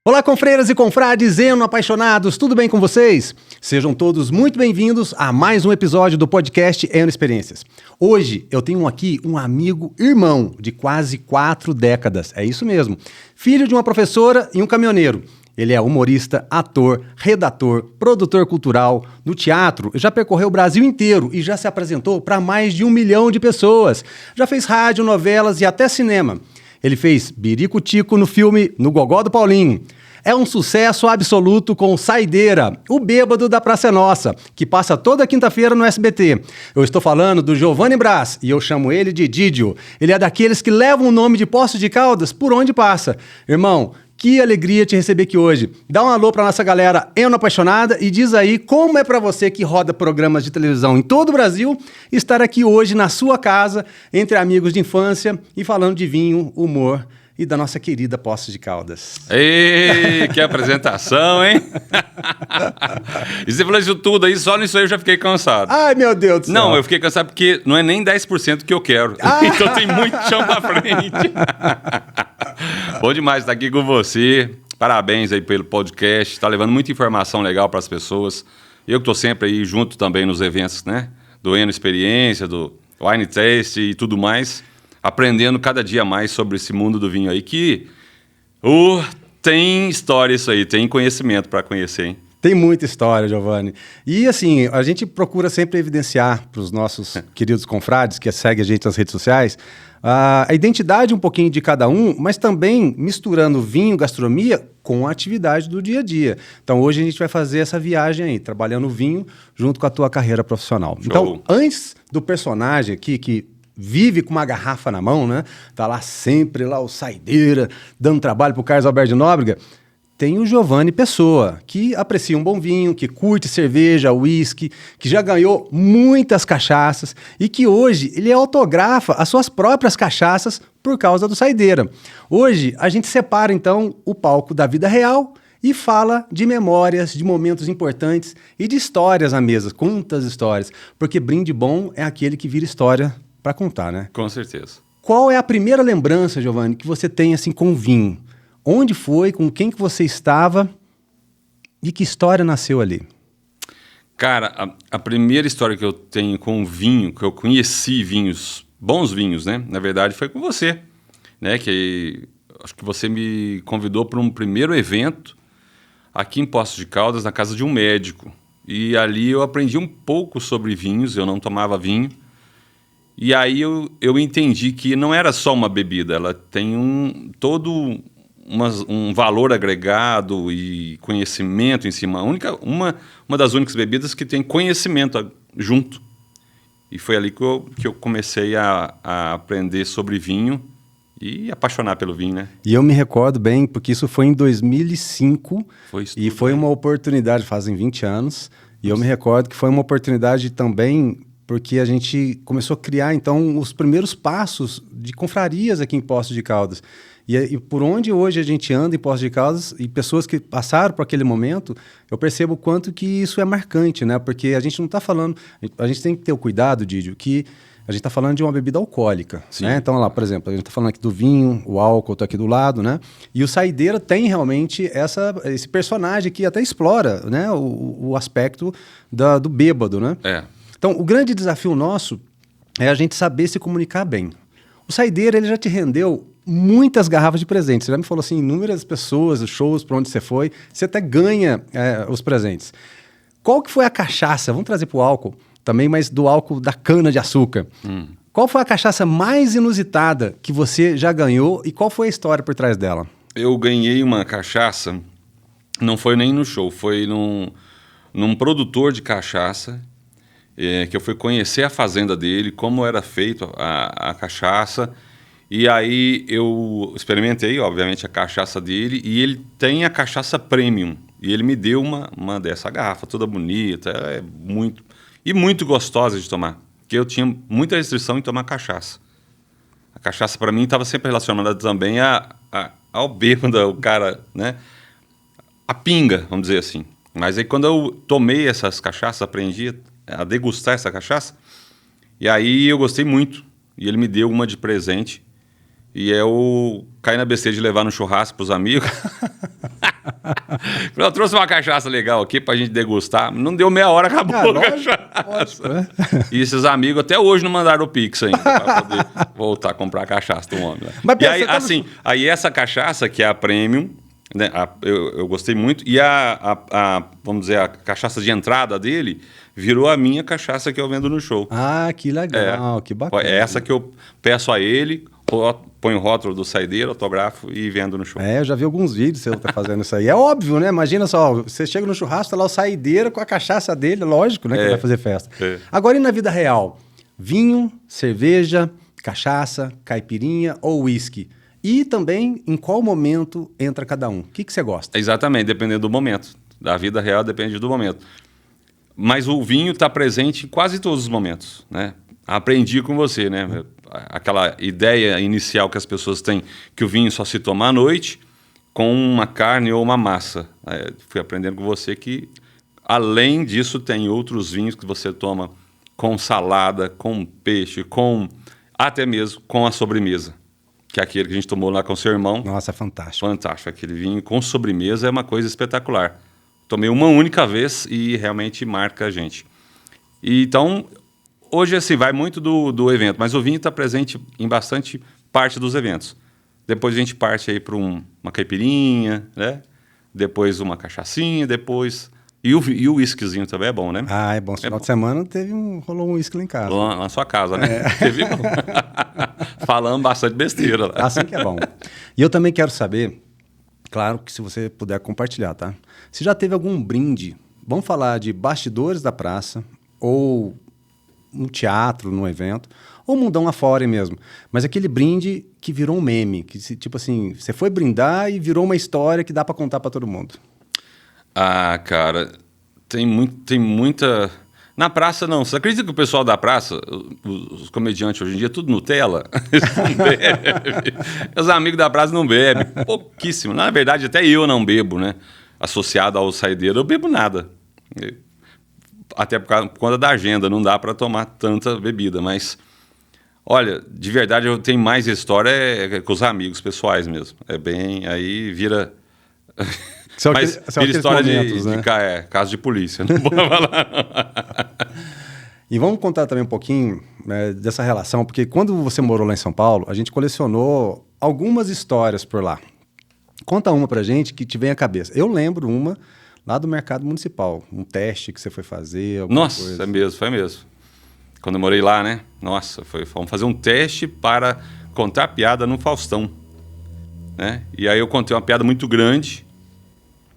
Olá, confreiras e confrades, eno-apaixonados, tudo bem com vocês? Sejam todos muito bem-vindos a mais um episódio do podcast Eno Experiências. Hoje eu tenho aqui um amigo irmão de quase 4 décadas, é isso mesmo, filho de uma professora e um caminhoneiro. Ele é humorista, ator, redator, produtor cultural. No teatro, já percorreu o Brasil inteiro e já se apresentou para mais de 1 milhão de pessoas. Já fez rádio, novelas e até cinema. Ele fez Birico-Tico no filme No Gogó do Paulinho. É um sucesso absoluto com Saideira, o bêbado da Praça é Nossa, que passa toda quinta-feira no SBT. Eu estou falando do Giovanni Brás e eu chamo ele de Didio. Ele é daqueles que levam o nome de Poços de Caldas por onde passa. Irmão, que alegria te receber aqui hoje. Dá um alô pra nossa galera Eno Apaixonada e diz aí como é pra você que roda programas de televisão em todo o Brasil estar aqui hoje na sua casa, entre amigos de infância e falando de vinho, humor e da nossa querida Poços de Caldas. Ei, que apresentação, hein? E você falou isso tudo aí, só nisso aí eu já fiquei cansado. Ai, meu Deus do céu. Não, eu fiquei cansado porque não é nem 10% que eu quero. Então tem muito chão pra frente. Bom demais estar aqui com você. Parabéns aí pelo podcast. Tá levando muita informação legal para as pessoas. Eu que tô sempre aí junto também nos eventos, né? Do Eno Experiência, do Wine Taste e tudo mais. Aprendendo cada dia mais sobre esse mundo do vinho aí que tem história isso aí, tem conhecimento para conhecer, hein? Tem muita história, Giovanni. E assim, a gente procura sempre evidenciar para os nossos queridos confrades que seguem a gente nas redes sociais a identidade um pouquinho de cada um, mas também misturando vinho, gastronomia com a atividade do dia a dia. Então hoje a gente vai fazer essa viagem aí, trabalhando o vinho junto com a tua carreira profissional. Show. Então, antes do personagem aqui que vive com uma garrafa na mão, né? Tá lá sempre, lá o Saideira, dando trabalho pro Carlos Alberto de Nóbrega. Tem o Giovanni Pessoa, que aprecia um bom vinho, que curte cerveja, uísque, que já ganhou muitas cachaças e que hoje ele autografa as suas próprias cachaças por causa do Saideira. Hoje a gente separa então o palco da vida real e fala de memórias, de momentos importantes e de histórias à mesa, quantas histórias, porque brinde bom é aquele que vira história para contar, né? Com certeza. Qual é a primeira lembrança, Giovanni, que você tem assim com o vinho? Onde foi, com quem que você estava e que história nasceu ali? Cara, a primeira história que eu tenho com vinho, que eu conheci vinhos, bons vinhos, né? Na verdade foi com você, né? Que acho que você me convidou para um primeiro evento aqui em Poços de Caldas, na casa de um médico. E ali eu aprendi um pouco sobre vinhos, eu não tomava vinho. E aí eu entendi que não era só uma bebida, ela tem todo um valor agregado e conhecimento em cima. Uma das únicas bebidas que tem conhecimento junto. E foi ali que eu comecei a aprender sobre vinho e apaixonar pelo vinho, né? E eu me recordo bem, porque isso foi em 2005 e foi uma oportunidade, fazem 20 anos, e eu me recordo que foi uma oportunidade também porque a gente começou a criar, então, os primeiros passos de confrarias aqui em Poços de Caldas. E por onde hoje a gente anda em Poços de Caldas, e pessoas que passaram por aquele momento, eu percebo o quanto que isso é marcante, né? Porque a gente não está falando... A gente tem que ter o cuidado, Didio, que a gente está falando de uma bebida alcoólica, né? Então, lá, por exemplo, a gente está falando aqui do vinho, o álcool está aqui do lado, né? E o Saideira tem realmente esse personagem que até explora, né? O aspecto do bêbado, né? É. Então, o grande desafio nosso é a gente saber se comunicar bem. O Saideira, ele já te rendeu muitas garrafas de presentes. Você já me falou assim, inúmeras pessoas, shows, para onde você foi, você até ganha os presentes. Qual que foi a cachaça? Vamos trazer para o álcool também, mas do álcool da cana-de-açúcar. Qual foi a cachaça mais inusitada que você já ganhou e qual foi a história por trás dela? Eu ganhei uma cachaça, não foi nem no show, foi num produtor de cachaça, que eu fui conhecer a fazenda dele, como era feito a cachaça, e aí eu experimentei, obviamente, a cachaça dele, e ele tem a cachaça premium, e ele me deu uma dessa garrafa, toda bonita, muito gostosa de tomar, porque eu tinha muita restrição em tomar cachaça. A cachaça, para mim, estava sempre relacionada também ao bêbado, o cara, né? A pinga, vamos dizer assim. Mas aí quando eu tomei essas cachaças, aprendi a degustar essa cachaça, e aí eu gostei muito, e ele me deu uma de presente, e eu caí na besteira de levar no churrasco pros amigos. Eu trouxe uma cachaça legal aqui pra gente degustar. Não deu meia hora, acabou a cachaça. Lógico, né? E esses amigos até hoje não mandaram o Pix ainda pra poder voltar a comprar a cachaça do homem. Né? Mas E aí, pensa, assim, aí essa cachaça, que é a Premium, né, eu gostei muito, e vamos dizer, a cachaça de entrada dele virou a minha cachaça que eu vendo no show. Ah, que legal, que bacana. É essa que eu peço a ele, ponho o rótulo do saideiro, autografo e vendo no show. Eu já vi alguns vídeos você tá fazendo isso aí. É óbvio, né? Imagina só, você chega no churrasco, tá lá o saideiro com a cachaça dele, lógico, né, que vai fazer festa. Agora, e na vida real? Vinho, cerveja, cachaça, caipirinha ou uísque? E também, em qual momento entra cada um? O que você gosta? Exatamente, dependendo do momento. Da vida real depende do momento. Mas o vinho está presente em quase todos os momentos, né? Aprendi com você, né? Aquela ideia inicial que as pessoas têm que o vinho só se toma à noite com uma carne ou uma massa. Fui aprendendo com você que, além disso, tem outros vinhos que você toma com salada, com peixe, até mesmo com a sobremesa. Que é aquele que a gente tomou lá com o seu irmão. Nossa, fantástico. Fantástico. Aquele vinho com sobremesa é uma coisa espetacular. Tomei uma única vez e realmente marca a gente. E, então, hoje assim, vai muito do evento, mas o vinho está presente em bastante parte dos eventos. Depois a gente parte aí para uma caipirinha, né? Depois uma cachaçinha, depois... E o whiskyzinho também é bom, né? Ah, é bom. Esse final de semana rolou um whisky lá em casa. Lá na sua casa, né? Teve falando bastante besteira lá. Assim que é bom. E eu também quero saber, claro que se você puder compartilhar, tá? Se já teve algum brinde, vamos falar de bastidores da praça, ou um teatro, num evento, ou mundão afora mesmo. Mas aquele brinde que virou um meme, que tipo assim, você foi brindar e virou uma história que dá pra contar pra todo mundo. Ah, cara, tem muita... Na praça, não. Você acredita que o pessoal da praça, os comediantes hoje em dia, tudo Nutella? Eles não bebem. Os amigos da praça não bebem. Pouquíssimo. Na verdade, até eu não bebo, né? Associado ao saideiro, eu bebo nada. Até por conta da agenda, não dá para tomar tanta bebida. Mas, olha, de verdade, eu tenho mais história com os amigos pessoais mesmo. É bem... Aí vira... Mas vira história momentos, né? de caso de polícia. Não vou falar. E vamos contar também um pouquinho, né, dessa relação, porque quando você morou lá em São Paulo, a gente colecionou algumas histórias por lá. Conta uma pra gente que te vem à cabeça. Eu lembro uma lá do Mercado Municipal, um teste que você foi fazer. Nossa, coisa. Foi mesmo. Quando eu morei lá, né? Nossa, fomos fazer um teste para contar piada no Faustão. Né? E aí eu contei uma piada muito grande.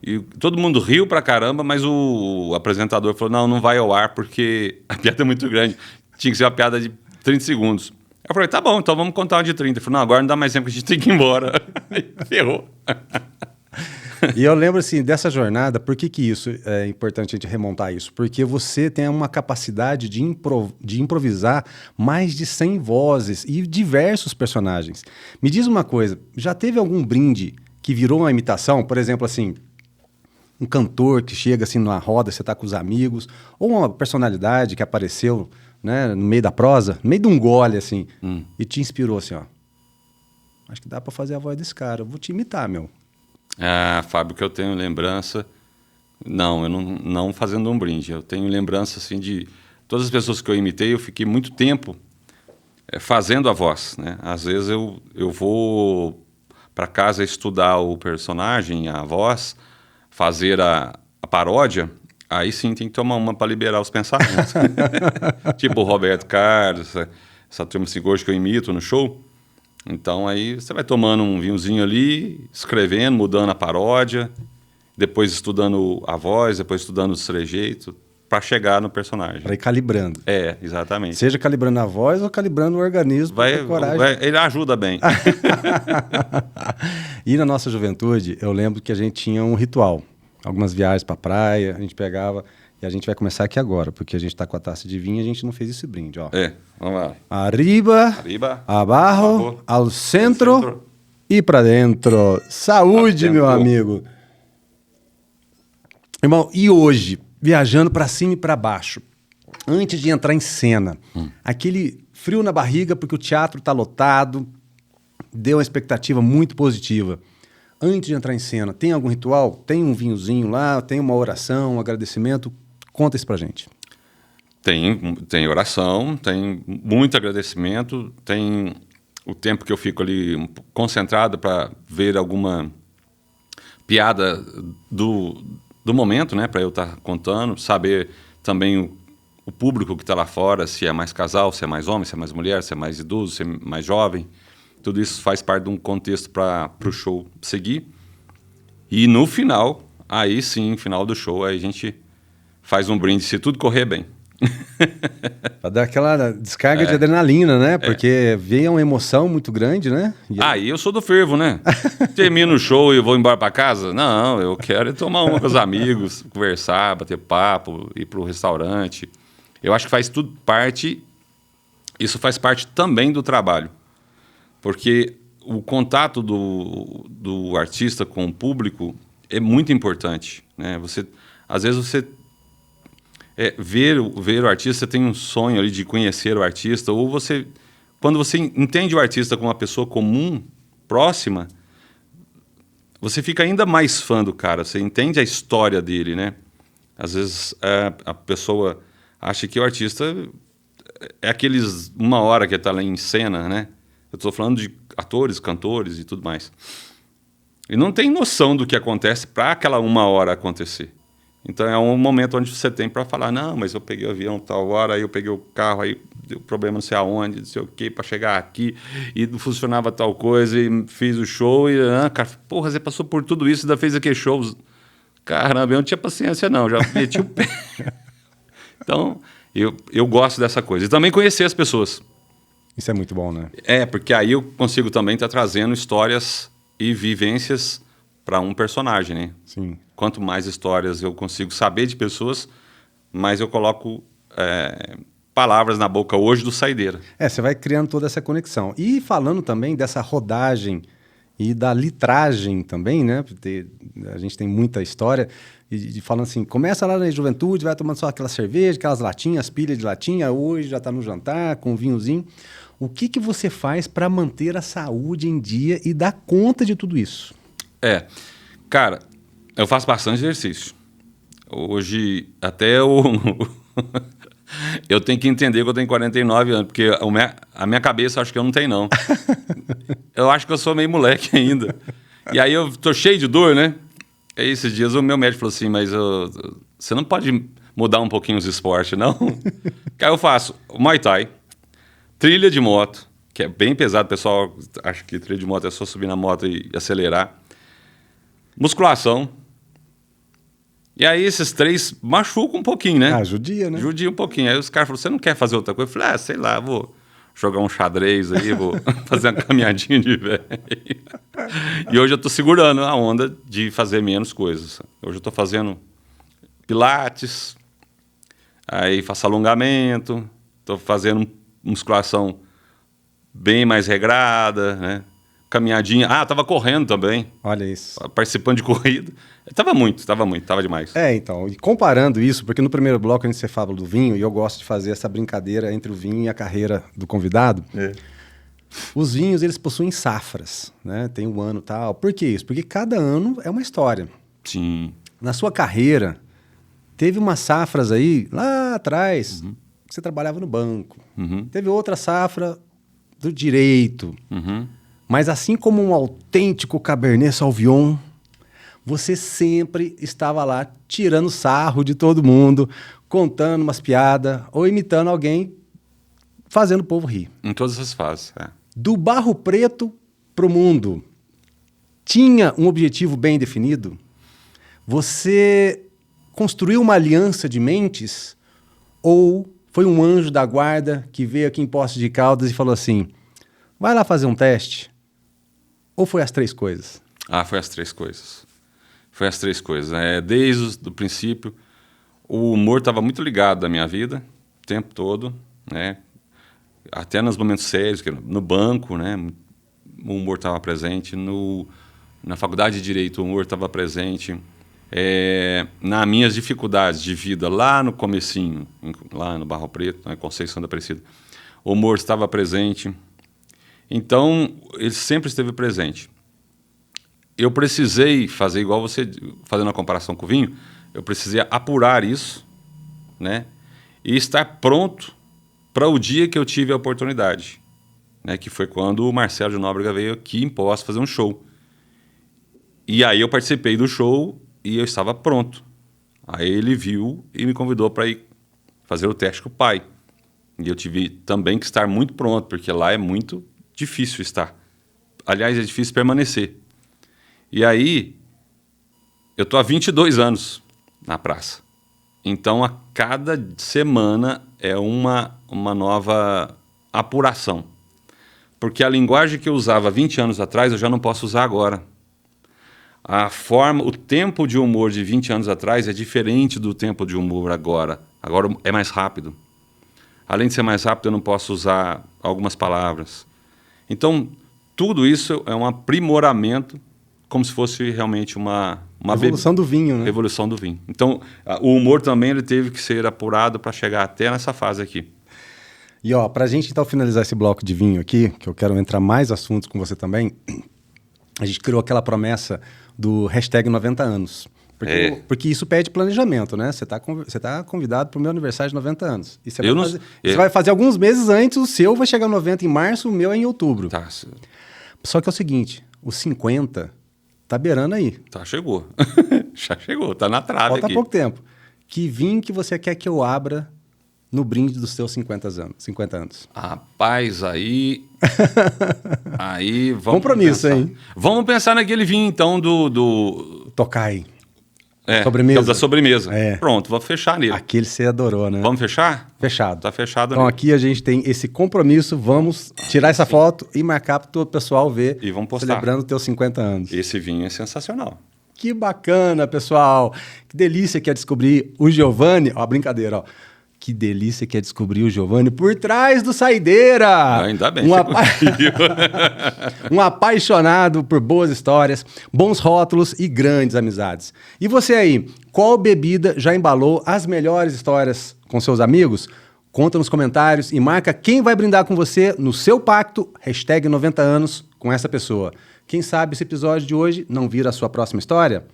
E todo mundo riu pra caramba, mas o apresentador falou, não vai ao ar porque a piada é muito grande. Tinha que ser uma piada de 30 segundos. Eu falei, tá bom, então vamos contar uma de 30. Ele falou, não, agora não dá mais tempo que a gente tem que ir embora. Aí ferrou. E eu lembro, assim, dessa jornada, por que isso é importante a gente remontar isso? Porque você tem uma capacidade de improvisar mais de 100 vozes e diversos personagens. Me diz uma coisa, já teve algum brinde que virou uma imitação? Por exemplo, assim... um cantor que chega assim numa roda, você está com os amigos, ou uma personalidade que apareceu, né, no meio da prosa, no meio de um gole, assim, e te inspirou assim, ó. Acho que dá para fazer a voz desse cara, eu vou te imitar, meu. Ah, Fábio, que eu tenho lembrança... Não, eu não fazendo um brinde. Eu tenho lembrança, assim, de... Todas as pessoas que eu imitei, eu fiquei muito tempo fazendo a voz, né? Às vezes eu vou para casa estudar o personagem, a voz... fazer a paródia, aí sim tem que tomar uma para liberar os pensamentos. Tipo o Roberto Carlos, essa turma assim, hoje que eu imito no show. Então aí você vai tomando um vinhozinho ali, escrevendo, mudando a paródia, depois estudando a voz, depois estudando os trejeitos, para chegar no personagem. Para ir calibrando. É, exatamente. Seja calibrando a voz ou calibrando o organismo. Ele ajuda bem. E na nossa juventude, eu lembro que a gente tinha um ritual. Algumas viagens para praia, a gente pegava... E a gente vai começar aqui agora, porque a gente está com a taça de vinho e a gente não fez esse brinde, ó. Vamos lá. Arriba, abaixo, ao centro e para dentro. Saúde, meu amigo. Irmão, e hoje, viajando para cima e para baixo, antes de entrar em cena, aquele frio na barriga porque o teatro está lotado, deu uma expectativa muito positiva. antes de entrar em cena, tem algum ritual? Tem um vinhozinho lá? Tem uma oração, um agradecimento? Conta isso pra gente. Tem oração, tem muito agradecimento, tem o tempo que eu fico ali concentrado para ver alguma piada do momento, né? Para eu estar contando, saber também o público que está lá fora, se é mais casal, se é mais homem, se é mais mulher, se é mais idoso, se é mais jovem. Tudo isso faz parte de um contexto para o show seguir. E no final, aí sim, final do show, aí a gente faz um brinde, se tudo correr bem. Pra dar aquela descarga de adrenalina, né? Porque vem uma emoção muito grande, né? Aí eu sou do fervo, né? Termino o show e vou embora para casa? Não, eu quero tomar uma com os amigos, conversar, bater papo, ir pro restaurante. Eu acho que faz tudo parte, isso faz parte também do trabalho. Porque o contato do artista com o público é muito importante, né? Às vezes você ver o artista, você tem um sonho ali de conhecer o artista, ou quando você entende o artista como uma pessoa comum, próxima, você fica ainda mais fã do cara, você entende a história dele, né? Às vezes a pessoa acha que o artista é aqueles 1 hora que está lá em cena, né? Eu estou falando de atores, cantores e tudo mais. E não tem noção do que acontece para aquela 1 hora acontecer. Então é um momento onde você tem para falar, não, mas eu peguei o avião tal hora, aí eu peguei o carro, aí deu problema não sei aonde, não sei o quê, para chegar aqui, e não funcionava tal coisa, e fiz o show, e cara, porra, você passou por tudo isso e ainda fez aqueles shows. Caramba, eu não tinha paciência não, já meti o pé. Então, eu gosto dessa coisa. E também conhecer as pessoas. Isso é muito bom, né? Porque aí eu consigo também estar trazendo histórias e vivências para um personagem, né? Sim. Quanto mais histórias eu consigo saber de pessoas, mais eu coloco palavras na boca hoje do saideira. Você vai criando toda essa conexão. E falando também dessa rodagem e da litragem também, né? Porque a gente tem muita história. E falando assim, começa lá na juventude, vai tomando só aquela cerveja, aquelas latinhas, pilha de latinha, hoje já está no jantar, com um vinhozinho. O que você faz para manter a saúde em dia e dar conta de tudo isso? Cara, eu faço bastante exercício. Hoje, até eu tenho que entender que eu tenho 49 anos, porque a minha cabeça acho que eu não tenho, não. Eu acho que eu sou meio moleque ainda. E aí eu tô cheio de dor, né? E aí, esses dias o meu médico falou assim, mas você não pode mudar um pouquinho os esportes, não? Que aí eu faço Muay Thai, trilha de moto, que é bem pesado, o pessoal acha que trilha de moto é só subir na moto e acelerar. Musculação. E aí esses 3 machucam um pouquinho, né? Judia, né? Judia um pouquinho. Aí os caras falaram, você não quer fazer outra coisa? Eu falei, sei lá, vou jogar um xadrez aí, vou fazer uma caminhadinha de velho. E hoje eu tô segurando a onda de fazer menos coisas. Hoje eu tô fazendo pilates, aí faço alongamento, tô fazendo musculação bem mais regrada, né? Caminhadinha. Tava correndo também. Olha isso. Participando de corrida. Tava demais. Então, e comparando isso, porque no primeiro bloco a gente fala do vinho, e eu gosto de fazer essa brincadeira entre o vinho e a carreira do convidado. Os vinhos, eles possuem safras, né? Tem um ano e tal. Por que isso? Porque cada ano é uma história. Sim. Na sua carreira, teve umas safras aí, lá atrás, que você trabalhava no banco. Teve outra safra do direito. Mas assim como um autêntico Cabernet Sauvignon, você sempre estava lá tirando sarro de todo mundo, contando umas piadas ou imitando alguém, fazendo o povo rir. Em todas as fases, Do Barro Preto pro mundo, tinha um objetivo bem definido? Você construiu uma aliança de mentes? Ou foi um anjo da guarda que veio aqui em Poços de Caldas e falou assim, vai lá fazer um teste? Ou foi as 3 coisas? Foi as 3 coisas. Foi as 3 coisas. Desde o princípio, o humor estava muito ligado à minha vida, o tempo todo, né? Até nos momentos sérios, no banco, né? O humor estava presente. Na faculdade de Direito, o humor estava presente. Nas minhas dificuldades de vida, lá no comecinho, lá no Barro Preto, na Conceição da Aparecida, o humor estava presente. Então, ele sempre esteve presente. eu precisei fazer igual você, fazendo a comparação com o vinho, eu precisei apurar isso, né? E estar pronto para o dia que eu tive a oportunidade, né? Que foi quando o Marcelo de Nóbrega veio aqui em Poços fazer um show. E aí eu participei do show e eu estava pronto. Aí ele viu e me convidou para ir fazer o teste com o pai. E eu tive também que estar muito pronto, porque lá é muito difícil estar. Aliás, é difícil permanecer. E aí, eu tô há 22 anos na praça. Então, a cada semana é uma nova apuração. Porque a linguagem que eu usava 20 anos atrás, eu já não posso usar agora. O tempo de humor de 20 anos atrás é diferente do tempo de humor agora. Agora é mais rápido. Além de ser mais rápido, eu não posso usar algumas palavras. Então, tudo isso é um aprimoramento, como se fosse realmente uma Evolução do vinho, né? Evolução do vinho. Então, o humor também ele teve que ser apurado para chegar até nessa fase aqui. E ó, pra gente então finalizar esse bloco de vinho aqui, que eu quero entrar mais assuntos com você também, a gente criou aquela promessa do hashtag 90 anos. Porque isso pede planejamento, né? Você tá convidado para o meu aniversário de 90 anos. E você vai fazer alguns meses antes, o seu vai chegar a 90 em março, o meu é em outubro. Tá. Só que é o seguinte, os 50 tá beirando aí. Tá, chegou. Já chegou, tá na trave Falta aqui. pouco tempo. Que vinho que você quer que eu abra no brinde dos seus 50 anos? Rapaz, aí vamos Compromisso, pensar. hein? Vamos pensar naquele vinho, então, do Tokai. sobremesa. Da sobremesa. É. Pronto, vou fechar nele. Aquele você adorou, né? Vamos fechar? Fechado. Tá fechado Então nele. aqui a gente tem esse compromisso, vamos tirar essa foto e marcar para o pessoal ver. E vamos postar. Celebrando os teus 50 anos. Esse vinho é sensacional. Que bacana, pessoal. Que delícia que é descobrir o Giovanni. Ó, brincadeira, ó. Que delícia que é descobrir o Giovanni por trás do Saideira. Ainda bem. Um apaixonado por boas histórias, bons rótulos e grandes amizades. E você aí, qual bebida já embalou as melhores histórias com seus amigos? Conta nos comentários e marca quem vai brindar com você no seu pacto, hashtag 90 anos, com essa pessoa. Quem sabe esse episódio de hoje não vira a sua próxima história?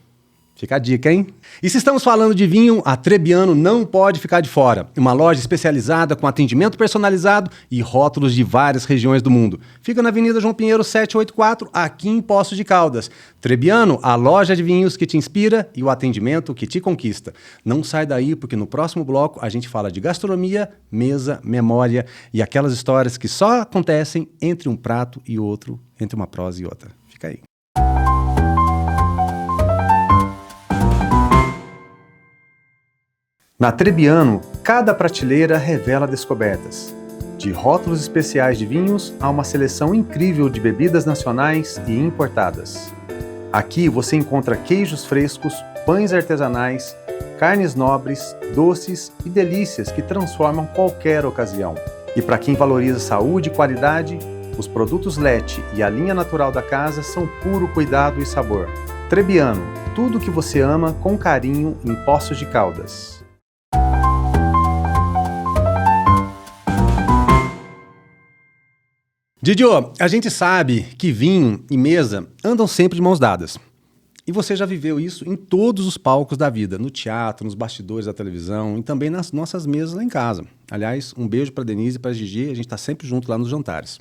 Fica a dica, hein? E se estamos falando de vinho, a Trebbiano não pode ficar de fora. Uma loja especializada com atendimento personalizado e rótulos de várias regiões do mundo. Fica na Avenida João Pinheiro 784, aqui em Poços de Caldas. Trebbiano, a loja de vinhos que te inspira e o atendimento que te conquista. Não sai daí, porque no próximo bloco a gente fala de gastronomia, mesa, memória e aquelas histórias que só acontecem entre um prato e outro, entre uma prosa e outra. Fica aí. Na Trebbiano, cada prateleira revela descobertas. De rótulos especiais de vinhos a uma seleção incrível de bebidas nacionais e importadas. Aqui você encontra queijos frescos, pães artesanais, carnes nobres, doces e delícias que transformam qualquer ocasião. E para quem valoriza saúde e qualidade, os produtos Lete e a linha natural da casa são puro cuidado e sabor. Trebbiano, tudo o que você ama com carinho em Poços de Caldas. Didio, a gente sabe que vinho e mesa andam sempre de mãos dadas. E você já viveu isso em todos os palcos da vida, no teatro, nos bastidores da televisão e também nas nossas mesas lá em casa. Aliás, um beijo para Denise e para Gigi, a gente está sempre junto lá nos jantares.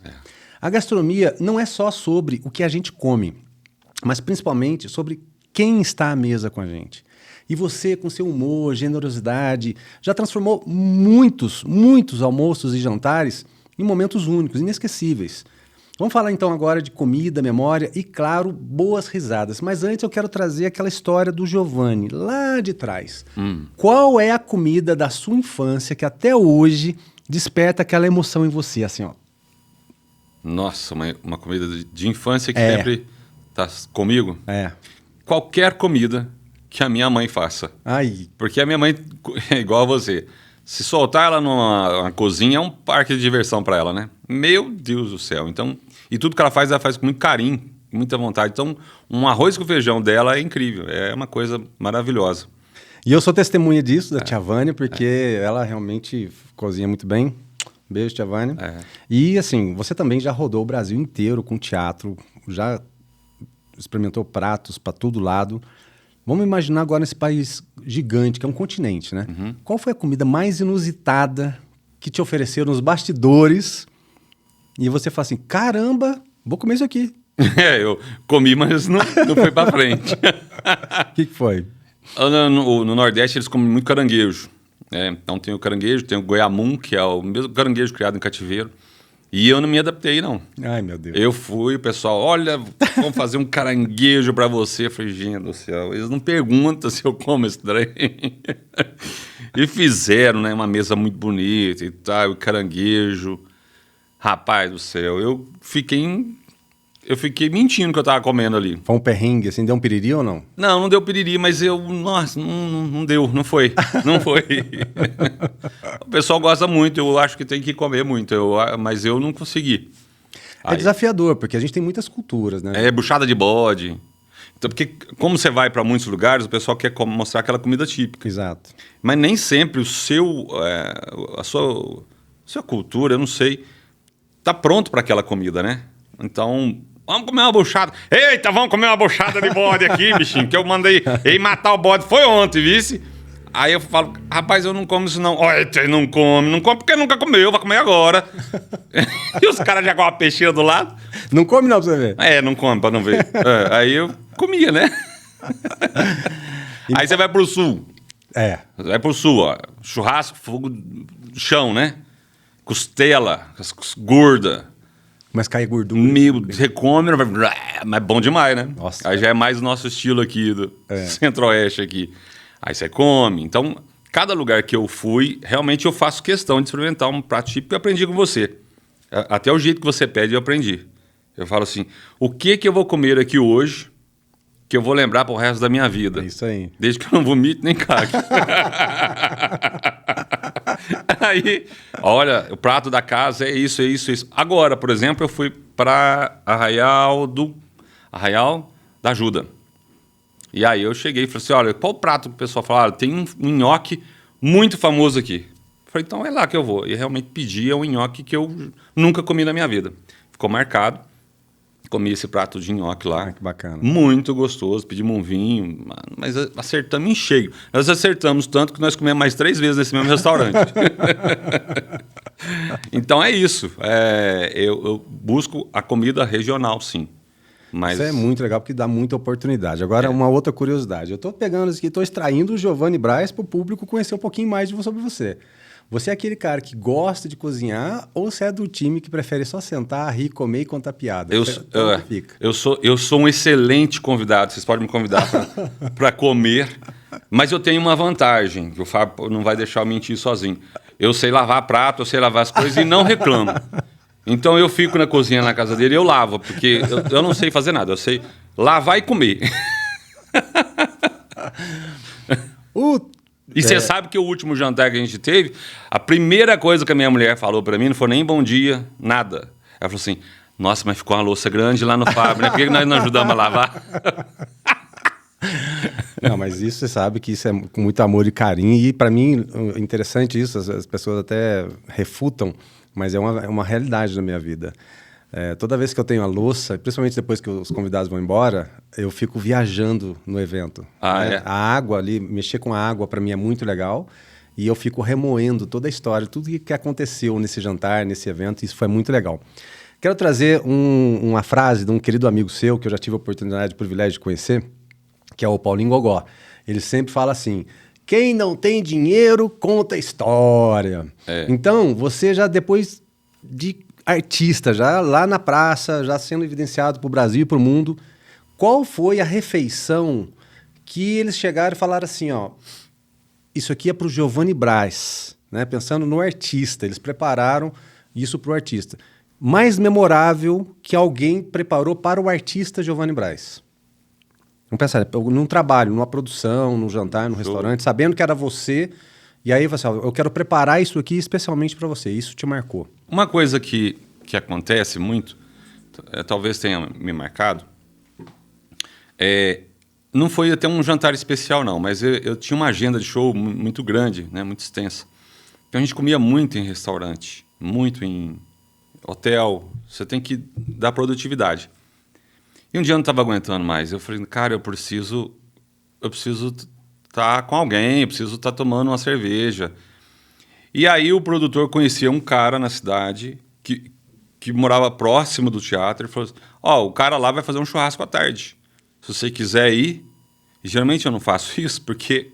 A gastronomia não é só sobre o que a gente come, mas principalmente sobre quem está à mesa com a gente. E você, com seu humor, generosidade, já transformou muitos almoços e jantares em momentos únicos, inesquecíveis. Vamos falar então agora de comida, memória e, claro, boas risadas. Mas antes eu quero trazer aquela história do Giovanni, lá de trás. Qual é a comida da sua infância que até hoje desperta aquela emoção em você, assim, ó? Nossa, uma comida de infância que sempre tá comigo? É. Qualquer comida que a minha mãe faça. Ai. Porque a minha mãe é igual a você. Se soltar ela numa cozinha, é um parque de diversão para ela, né? Meu Deus do céu. Então, e tudo que ela faz com muito carinho, com muita vontade. Então, um arroz com feijão dela é incrível. É uma coisa maravilhosa. E eu sou testemunha disso, da tia Vânia, porque ela realmente cozinha muito bem. Beijo, tia Vânia. E, assim, você também já rodou o Brasil inteiro com teatro, já experimentou pratos para todo lado. Vamos imaginar agora nesse país gigante, que é um continente, né? Qual foi a comida mais inusitada que te ofereceram nos bastidores e você fala assim, caramba, vou comer isso aqui. Eu comi, mas não foi pra frente. O que foi? No Nordeste eles comem muito caranguejo. Então tem o caranguejo, tem o goiamum, que é o mesmo caranguejo criado em cativeiro. E eu não me adaptei, não. Ai, meu Deus. Eu fui, o pessoal, olha, vamos fazer um caranguejo pra você. Eu falei, gente do céu, eles não perguntam se eu como esse trem. E fizeram, né, uma mesa muito bonita e tal, o caranguejo. Rapaz do céu, eu fiquei mentindo que eu tava comendo ali. Foi um perrengue, assim, deu um piriri ou não? Não deu piriri, mas nossa, não deu, não foi. O pessoal gosta muito, eu acho que tem que comer muito, mas eu não consegui. É desafiador, porque a gente tem muitas culturas, né? É buchada de bode. Então, porque como você vai para muitos lugares, o pessoal quer mostrar aquela comida típica. Exato. Mas nem sempre a sua cultura, eu não sei, tá pronto para aquela comida, né? Então, vamos comer uma buchada. Eita, vamos comer uma buchada de bode aqui, bichinho, que eu mandei ele matar o bode. Foi ontem, vice? Aí eu falo, rapaz, eu não como isso não. Olha, você não come porque nunca comeu, vai comer agora. E os caras já com a peixeira do lado. Não come não, pra você ver. Não come, pra não ver. Aí eu comia, né? Aí você vai pro sul. Vai pro sul, ó. Churrasco, fogo do chão, né? Costela, gorda. Mas cai gordura. Você come, mas é bom demais, né? Nossa. Aí já é mais o nosso estilo aqui, do centro-oeste aqui. Aí você come. Então, cada lugar que eu fui, realmente eu faço questão de experimentar um prato típico e aprendi com você. Até o jeito que você pede, eu aprendi. Eu falo assim, o que eu vou comer aqui hoje que eu vou lembrar pro resto da minha vida? É isso aí. Desde que eu não vomite nem cague. Aí, olha, o prato da casa é isso, é isso, é isso. Agora, por exemplo, eu fui para Arraial da Ajuda. E aí eu cheguei e falei assim, olha, qual prato que o pessoal fala? Ah, tem um nhoque muito famoso aqui. Eu falei, então é lá que eu vou. E realmente pedi um nhoque que eu nunca comi na minha vida. Ficou marcado. Comi esse prato de nhoque lá. Ah, que bacana. Muito gostoso. Pedimos um vinho, mas acertamos em cheio. Nós acertamos tanto que nós comemos mais 3 vezes nesse mesmo restaurante. Então é isso. Eu busco a comida regional, sim. Mas... Isso é muito legal, porque dá muita oportunidade. Agora, uma outra curiosidade. Eu estou pegando isso aqui, estou extraindo o Giovanni Braz para o público conhecer um pouquinho mais sobre você. Você é aquele cara que gosta de cozinhar ou você é do time que prefere só sentar, rir, comer e contar piada? Eu sou um excelente convidado. Vocês podem me convidar para comer. Mas eu tenho uma vantagem, que o Fábio não vai deixar eu mentir sozinho. Eu sei lavar prato, eu sei lavar as coisas e não reclamo. Então eu fico na cozinha na casa dele e eu lavo, porque eu não sei fazer nada, eu sei lavar e comer. E você sabe que o último jantar que a gente teve, a primeira coisa que a minha mulher falou pra mim não foi nem bom dia, nada. Ela falou assim, nossa, mas ficou uma louça grande lá no Fábio, né? Por que nós não ajudamos a lavar? Não, mas isso você sabe que isso é com muito amor e carinho. E pra mim, é interessante isso, as pessoas até refutam, mas é uma realidade na minha vida. Toda vez que eu tenho a louça, principalmente depois que os convidados vão embora, eu fico viajando no evento. É? A água ali, mexer com a água para mim é muito legal. E eu fico remoendo toda a história, tudo que aconteceu nesse jantar, nesse evento. Isso foi muito legal. Quero trazer uma frase de um querido amigo seu, que eu já tive a oportunidade e o privilégio de conhecer, que é o Paulinho Gogó. Ele sempre fala assim, quem não tem dinheiro, conta história. Então, você já depois de artista, já lá na praça, já sendo evidenciado para o Brasil e para o mundo, qual foi a refeição que eles chegaram e falaram assim, ó, isso aqui é para o Giovanni Braz, né? Pensando no artista, eles prepararam isso para o artista. Mais memorável que alguém preparou para o artista Giovanni Braz. Vamos pensar, num trabalho, numa produção, num jantar, num restaurante, sabendo que era você, e aí você fala, eu quero preparar isso aqui especialmente para você, isso te marcou. Uma coisa que acontece muito, talvez tenha me marcado, não foi até um jantar especial não, mas eu tinha uma agenda de show muito grande, né, muito extensa. Então a gente comia muito em restaurante, muito em hotel, você tem que dar produtividade. E um dia eu não estava aguentando mais. Eu falei, cara, eu preciso estar com alguém, eu preciso estar tomando uma cerveja. E aí o produtor conhecia um cara na cidade que morava próximo do teatro e falou assim, o cara lá vai fazer um churrasco à tarde. Se você quiser ir... E geralmente eu não faço isso porque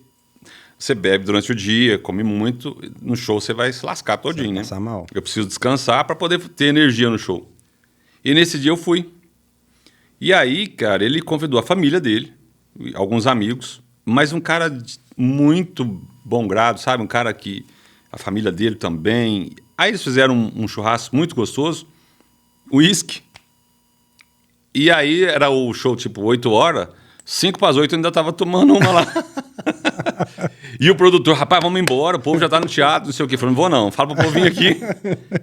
você bebe durante o dia, come muito, no show você vai se lascar todinho, né? Passar mal. Eu preciso descansar para poder ter energia no show. E nesse dia eu fui. E aí, cara, ele convidou a família dele, alguns amigos, mas um cara de muito bom grado, sabe? Um cara que... A família dele também. Aí eles fizeram um churrasco muito gostoso, uísque. E aí era o show tipo 8 horas, 5 para as 8 eu ainda estava tomando uma lá. E o produtor, rapaz, vamos embora, o povo já está no teatro, não sei o quê. Falei, não vou não, fala para o povo vir aqui.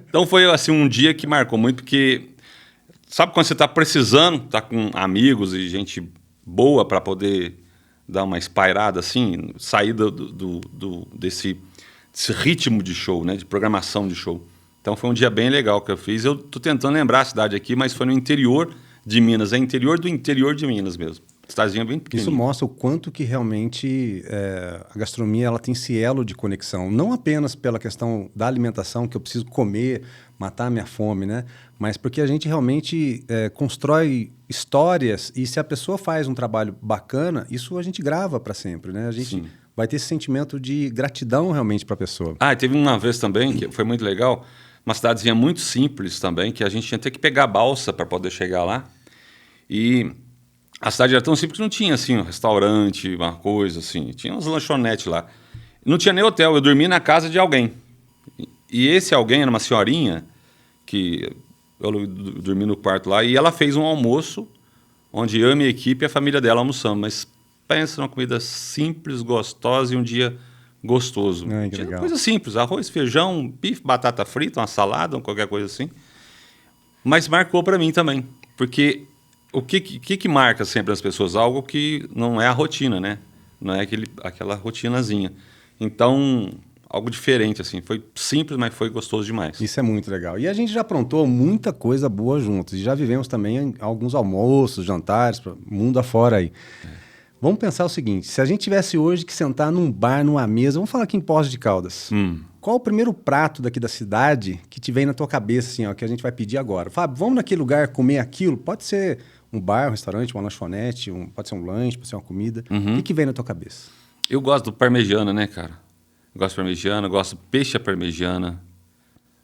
Então foi assim um dia que marcou muito, porque sabe quando você está precisando, tá com amigos e gente boa para poder dar uma espairada assim, sair desse ritmo de show, né, de programação de show. Então foi um dia bem legal que eu fiz. Eu tô tentando lembrar a cidade aqui, mas foi no interior de Minas, interior de Minas mesmo. Cidadezinha bem pequena. Isso mostra o quanto que realmente a gastronomia ela tem esse elo de conexão, não apenas pela questão da alimentação, que eu preciso comer, matar a minha fome, né? Mas porque a gente realmente constrói histórias e se a pessoa faz um trabalho bacana, isso a gente grava para sempre, né? A gente Sim. vai ter esse sentimento de gratidão realmente para a pessoa. Ah, e teve uma vez também que foi muito legal, uma cidadezinha muito simples também, que a gente tinha que pegar balsa para poder chegar lá. E a cidade era tão simples que não tinha assim um restaurante, uma coisa assim. Tinha uns lanchonetes lá. Não tinha nem hotel, eu dormi na casa de alguém. E esse alguém era uma senhorinha que eu dormi no quarto lá e ela fez um almoço onde eu e minha equipe e a família dela almoçamos. Mas pensa numa comida simples, gostosa e um dia gostoso. Ai, que Tinha legal. coisa simples, arroz, feijão, bife, batata frita, uma salada, qualquer coisa assim. Mas marcou para mim também, porque o que marca sempre as pessoas? Algo que não é a rotina, né? Não é aquela rotinazinha. Então, algo diferente, assim. Foi simples, mas foi gostoso demais. Isso é muito legal. E a gente já aprontou muita coisa boa juntos. E já vivemos também alguns almoços, jantares, mundo afora aí. Vamos pensar o seguinte, se a gente tivesse hoje que sentar num bar, numa mesa, vamos falar aqui em Poços de Caldas. Qual o primeiro prato daqui da cidade que te vem na tua cabeça, assim, ó, que a gente vai pedir agora? Fábio, vamos naquele lugar comer aquilo? Pode ser um bar, um restaurante, uma lanchonete, pode ser um lanche, pode ser uma comida. O que vem na tua cabeça? Eu gosto do parmegiana, né, cara? Eu gosto de parmegiana, gosto do peixe à parmegiana.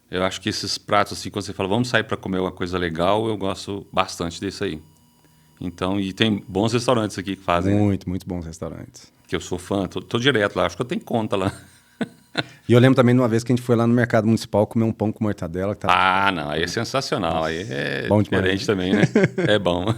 Eu acho que esses pratos, assim, quando você fala, vamos sair para comer uma coisa legal, eu gosto bastante desse aí. Então, e tem bons restaurantes aqui que fazem. Muito, muito bons restaurantes. Que eu sou fã, tô direto lá, acho que eu tenho conta lá. E eu lembro também de uma vez que a gente foi lá no mercado municipal comer um pão com mortadela. Que tava... Ah, não, aí é sensacional, aí é bom diferente demais, também, né? É bom.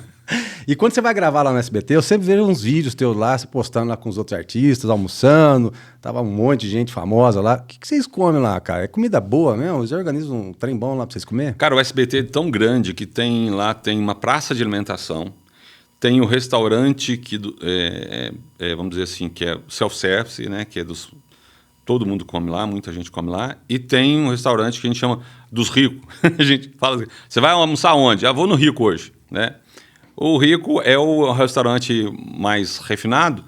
E quando você vai gravar lá no SBT, eu sempre vejo uns vídeos teus lá, você postando lá com os outros artistas, almoçando, tava um monte de gente famosa lá. O que vocês comem lá, cara? É comida boa mesmo? Eles organizam um trem bom lá pra vocês comer? Cara, o SBT é tão grande que tem uma praça de alimentação, tem o restaurante que, vamos dizer assim, que é self-service, né? Que é todo mundo come lá, muita gente come lá. E tem um restaurante que a gente chama dos ricos. A gente fala assim, você vai almoçar onde? Ah, vou no Rico hoje, né? O Rico é o restaurante mais refinado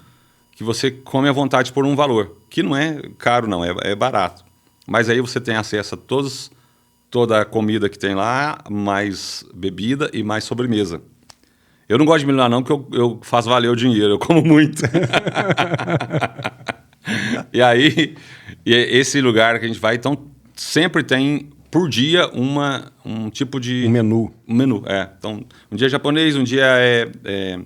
que você come à vontade por um valor, que não é caro não, é barato. Mas aí você tem acesso a toda a comida que tem lá, mais bebida e mais sobremesa. Eu não gosto de me lá não, porque eu faço valer o dinheiro, eu como muito. E aí, esse lugar que a gente vai, então, sempre tem, por dia, um tipo de... Um menu. Um menu, é. Então, um dia é japonês, um dia é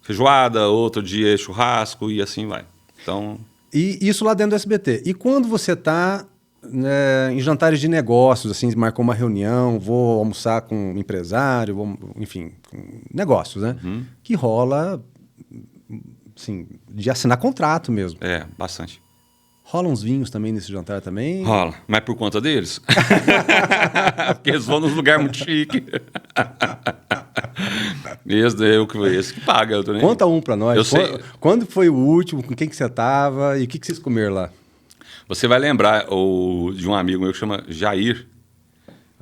feijoada, outro dia é churrasco e assim vai. Então... E isso lá dentro do SBT. E quando você está em jantares de negócios, assim, marcou uma reunião, vou almoçar com um empresário, enfim, com negócios, né? Que rola, assim, de assinar contrato mesmo. É, bastante. Rola uns vinhos também nesse jantar também? Rola, mas por conta deles. Porque eles vão nos lugares muito chiques. Esse que paga. Eu tô nem... Conta um pra nós. Eu sei. Quando foi o último, com quem que você estava e o que vocês comeram lá? Você vai lembrar de um amigo meu que chama Jair.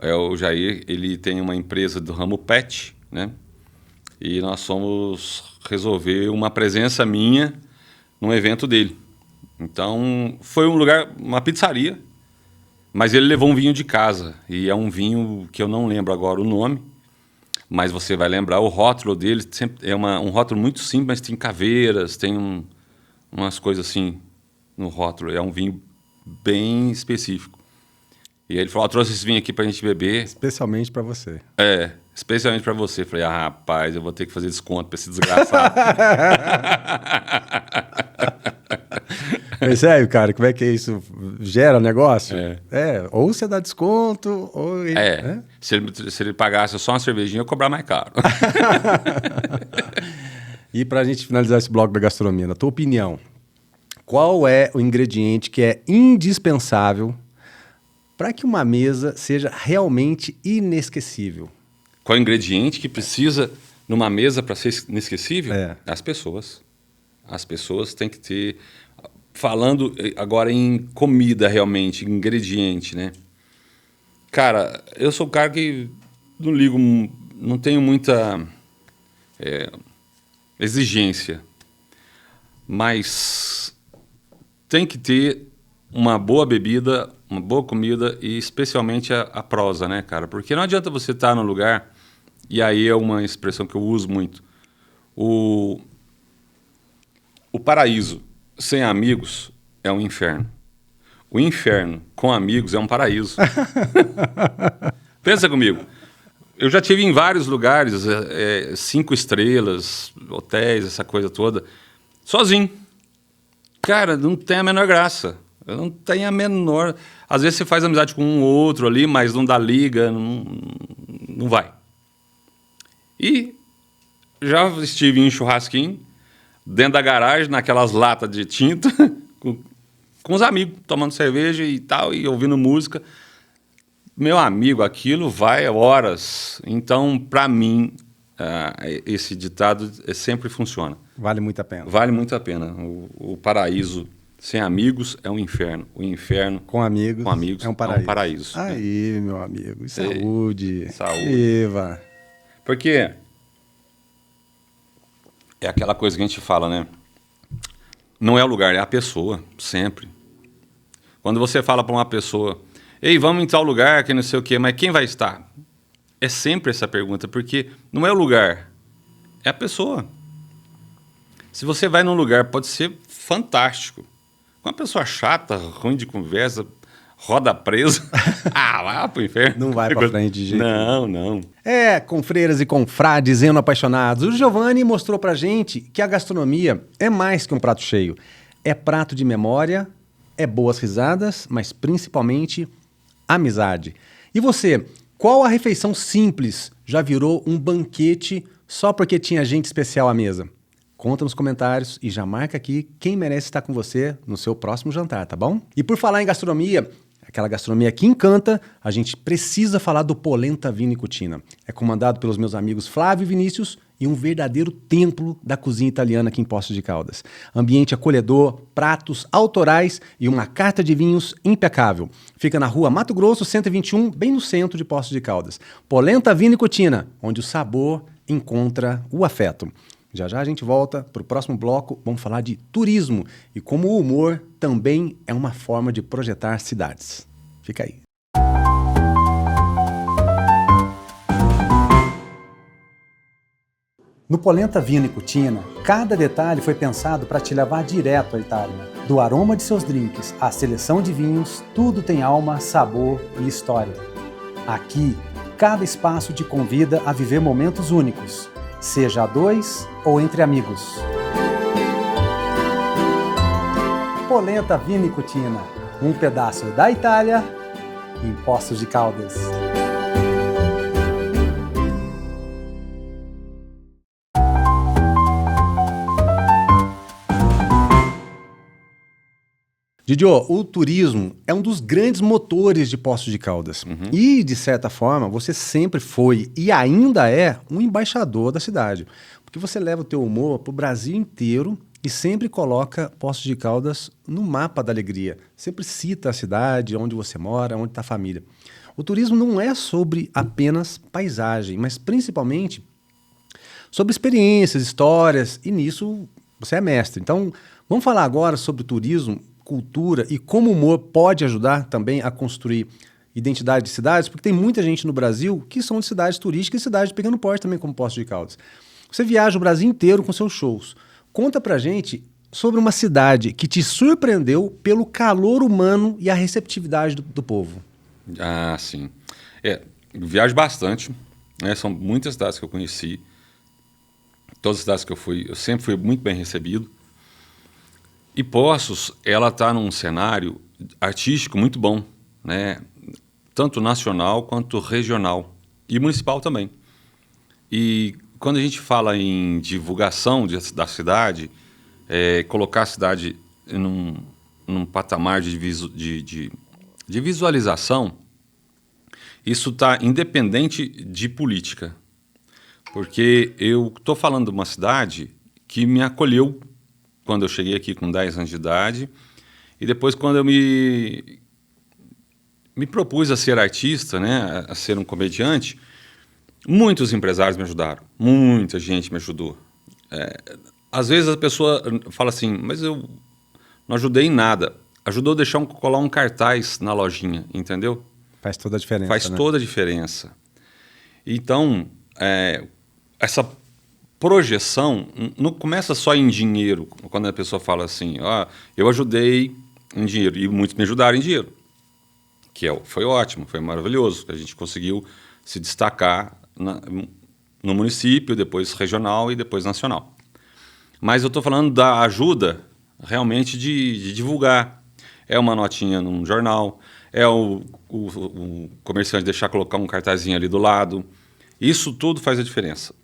O Jair, ele tem uma empresa do ramo pet, né? E nós fomos resolver uma presença minha num evento dele. Então, foi um lugar, uma pizzaria, mas ele levou um vinho de casa. E é um vinho que eu não lembro agora o nome, mas você vai lembrar o rótulo dele. Sempre é um rótulo muito simples, mas tem caveiras, tem umas coisas assim no rótulo. É um vinho bem específico. E aí ele falou, trouxe esse vinho aqui pra gente beber. Especialmente para você. Especialmente pra você. Falei, rapaz, eu vou ter que fazer desconto pra esse desgraçado. Percebe, cara, como é que isso gera negócio? Ou você dá desconto, ou... né? Se ele pagasse só uma cervejinha, eu ia cobrar mais caro. E pra gente finalizar esse bloco da gastronomia, na tua opinião, qual é o ingrediente que é indispensável para que uma mesa seja realmente inesquecível? Qual é o ingrediente que precisa numa mesa para ser inesquecível? As pessoas. As pessoas têm que ter... Falando agora em comida realmente, ingrediente, né? Cara, eu sou um cara que não ligo, não tenho muita exigência, mas tem que ter uma boa bebida, uma boa comida e especialmente a prosa, né, cara? Porque não adianta você estar no lugar, e aí é uma expressão que eu uso muito, o paraíso sem amigos é um inferno. O inferno com amigos é um paraíso. Pensa comigo. Eu já tive em vários lugares, 5 estrelas, hotéis, essa coisa toda, sozinho. Cara, não tem a menor graça. Não tem a menor... Às vezes você faz amizade com um ou outro ali, mas não dá liga, não vai. E já estive em churrasquinho, dentro da garagem, naquelas latas de tinta, com os amigos, tomando cerveja e tal, e ouvindo música. Meu amigo, aquilo vai horas. Então, para mim, esse ditado sempre funciona. Vale muito a pena. Vale muito a pena. O paraíso sem amigos é um inferno. O inferno com amigos é um paraíso. Aí, meu amigo. E saúde. Saúde. Viva. Porque é aquela coisa que a gente fala, né? Não é o lugar, é a pessoa, sempre. Quando você fala para uma pessoa, ei, vamos em tal lugar, que não sei o quê, mas quem vai estar? É sempre essa pergunta, porque não é o lugar, é a pessoa. Se você vai num lugar, pode ser fantástico. Uma pessoa chata, ruim de conversa, roda presa, vai pro inferno. Não vai pra frente de jeito nenhum. Não. Confreiras e confrades, eno-apaixonados, o Giovanni mostrou pra gente que a gastronomia é mais que um prato cheio. É prato de memória, é boas risadas, mas principalmente amizade. E você, qual a refeição simples já virou um banquete só porque tinha gente especial à mesa? Conta nos comentários e já marca aqui quem merece estar com você no seu próximo jantar, tá bom? E por falar em gastronomia, aquela gastronomia que encanta, a gente precisa falar do Polenta Vino e Cucina. É comandado pelos meus amigos Flávio e Vinícius e um verdadeiro templo da cozinha italiana aqui em Poços de Caldas. Ambiente acolhedor, pratos autorais e uma carta de vinhos impecável. Fica na rua Mato Grosso 121, bem no centro de Poços de Caldas. Polenta Vino e Cucina, onde o sabor encontra o afeto. Já já a gente volta para o próximo bloco, vamos falar de turismo e como o humor também é uma forma de projetar cidades. Fica aí. No Polenta Vino e Cucina, cada detalhe foi pensado para te levar direto à Itália. Do aroma de seus drinks à seleção de vinhos, tudo tem alma, sabor e história. Aqui, cada espaço te convida a viver momentos únicos, seja a dois ou entre amigos. Polenta Vino e Cucina, um pedaço da Itália em Poços de Caldas. Didio, o turismo é um dos grandes motores de Poços de Caldas. Uhum. E, de certa forma, você sempre foi e ainda é um embaixador da cidade. Porque você leva o teu humor para o Brasil inteiro e sempre coloca Poços de Caldas no mapa da alegria. Sempre cita a cidade, onde você mora, onde está a família. O turismo não é sobre apenas paisagem, mas principalmente sobre experiências, histórias, e nisso você é mestre. Então, vamos falar agora sobre turismo, cultura e como o humor pode ajudar também a construir identidade de cidades, porque tem muita gente no Brasil que são de cidades turísticas e cidades de pequeno porte também, como Poços de Caldas. Você viaja o Brasil inteiro com seus shows. Conta pra gente sobre uma cidade que te surpreendeu pelo calor humano e a receptividade do povo. Ah, sim. Eu viajo bastante, né? São muitas cidades que eu conheci. Todas as cidades que eu fui, eu sempre fui muito bem recebido. E Poços, ela está num cenário artístico muito bom, né? Tanto nacional quanto regional e municipal também. E quando a gente fala em divulgação da cidade, colocar a cidade num patamar de visualização, isso está independente de política. Porque eu estou falando de uma cidade que me acolheu quando eu cheguei aqui com 10 anos de idade, e depois quando eu me propus a ser artista, né, a ser um comediante, muitos empresários me ajudaram, muita gente me ajudou. Às vezes a pessoa fala assim, mas eu não ajudei em nada. Ajudou a colar um cartaz na lojinha, entendeu? Faz toda a diferença. Faz toda a diferença. Então, essa projeção não começa só em dinheiro, quando a pessoa fala assim, eu ajudei em dinheiro, e muitos me ajudaram em dinheiro, que foi ótimo, foi maravilhoso, a gente conseguiu se destacar no município, depois regional e depois nacional. Mas eu estou falando da ajuda realmente de divulgar. É uma notinha num jornal, é o comerciante colocar um cartazinho ali do lado. Isso tudo faz a diferença.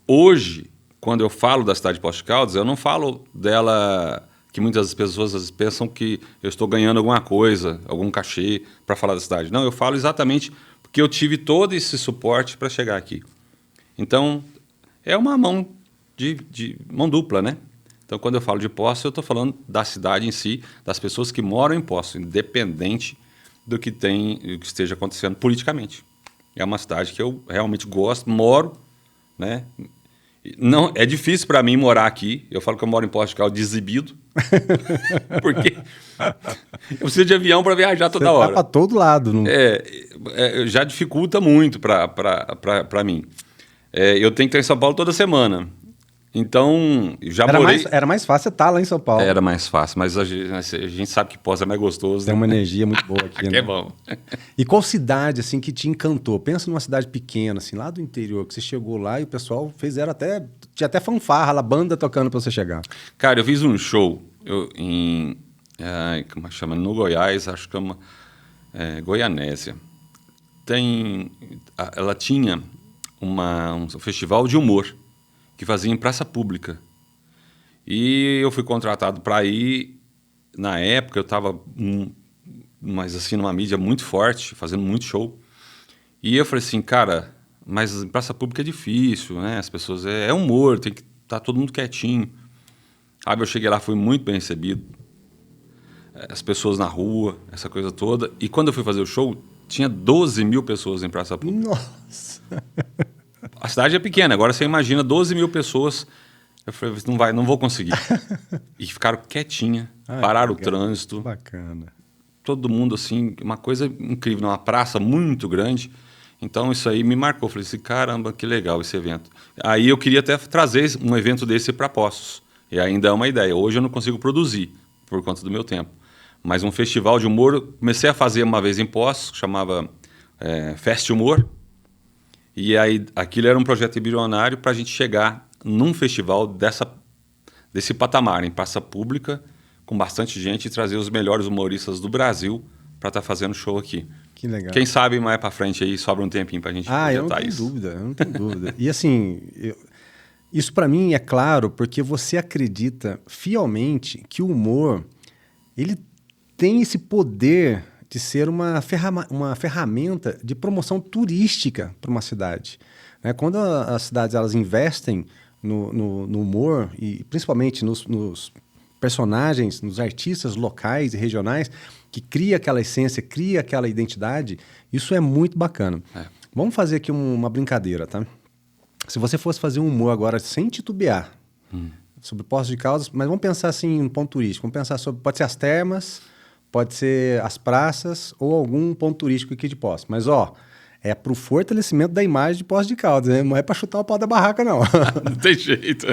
Hoje, quando eu falo da cidade de Poços de Caldas, eu não falo dela que muitas pessoas às vezes pensam que eu estou ganhando alguma coisa, algum cachê para falar da cidade. Não, eu falo exatamente porque eu tive todo esse suporte para chegar aqui. Então, é uma mão de mão dupla, né? Então, quando eu falo de Poços, eu estou falando da cidade em si, das pessoas que moram em Poços, independente do que esteja acontecendo politicamente. É uma cidade que eu realmente gosto, moro, né? Não, é difícil para mim morar aqui. Eu falo que eu moro em Poços de Caldas exibido, porque eu preciso de avião para viajar toda hora. Tá para todo lado. Não... já dificulta muito para mim. Eu tenho que estar em São Paulo toda semana. Então, já morei... Era mais fácil estar lá em São Paulo. Era mais fácil, mas a gente sabe que Poços é mais gostoso. Tem uma energia muito boa aqui, né? É bom. E qual cidade, assim, que te encantou? Pensa numa cidade pequena, assim, lá do interior, que você chegou lá e o pessoal tinha até fanfarra, a banda tocando para você chegar. Cara, eu fiz um show como chama? No Goiás, acho que é Goianésia. Ela tinha um festival de humor que fazia em praça pública. E eu fui contratado para ir. Na época eu estava, mas assim, numa mídia muito forte, fazendo muito show. E eu falei assim, cara, mas em praça pública é difícil, né? As pessoas, é humor, tem que estar todo mundo quietinho. Aí eu cheguei lá, fui muito bem recebido. As pessoas na rua, essa coisa toda. E quando eu fui fazer o show, tinha 12 mil pessoas em praça pública. Nossa! A cidade é pequena, agora você imagina 12 mil pessoas. Eu falei, não vou conseguir. E ficaram quietinha, pararam o trânsito. Bacana. Todo mundo, assim, uma coisa incrível, numa praça muito grande. Então, isso aí me marcou. Eu falei assim, caramba, que legal esse evento. Aí eu queria até trazer um evento desse para Poços. E ainda é uma ideia. Hoje eu não consigo produzir, por conta do meu tempo. Mas um festival de humor, eu comecei a fazer uma vez em Poços, que chamava Fest Humor. E aí, aquilo era um projeto bilionário para a gente chegar num festival desse patamar, em praça pública, com bastante gente, e trazer os melhores humoristas do Brasil para estar fazendo show aqui. Que legal. Quem sabe mais para frente aí sobra um tempinho para a gente projetar isso. Eu não tenho dúvida. E assim, isso para mim é claro porque você acredita fielmente que o humor, ele tem esse poder de ser uma ferramenta de promoção turística para uma cidade. Quando as cidades elas investem no humor, e principalmente nos personagens, nos artistas locais e regionais, que cria aquela essência, cria aquela identidade, isso é muito bacana. Vamos fazer aqui uma brincadeira, tá? Se você fosse fazer um humor agora sem titubear sobre Poços de Caldas, mas vamos pensar assim em um ponto turístico. Vamos pensar sobre, pode ser as termas, pode ser as praças ou algum ponto turístico aqui de Poços. Mas, ó, é pro fortalecimento da imagem de Poços de Caldas, né? Não é para chutar o pau da barraca, não. Não tem jeito.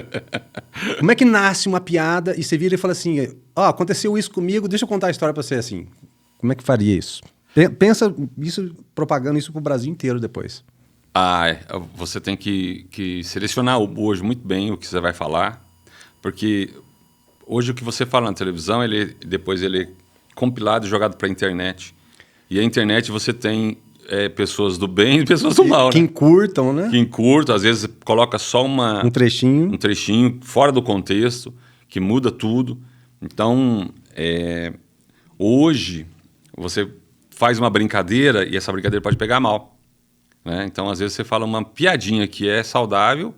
Como é que nasce uma piada e você vira e fala assim, ó, aconteceu isso comigo, deixa eu contar a história para você assim. Como é que faria isso? Pensa isso, propagando isso pro Brasil inteiro depois. Você tem que selecionar hoje muito bem o que você vai falar, porque hoje o que você fala na televisão, depois ele é compilado e jogado para a internet. E a internet você tem pessoas do bem e pessoas do mal, que né? encurtam, né? Que encurtam, às vezes coloca só Um trechinho fora do contexto, que muda tudo. Então, hoje, você faz uma brincadeira e essa brincadeira pode pegar mal, né? Então, às vezes, você fala uma piadinha que é saudável,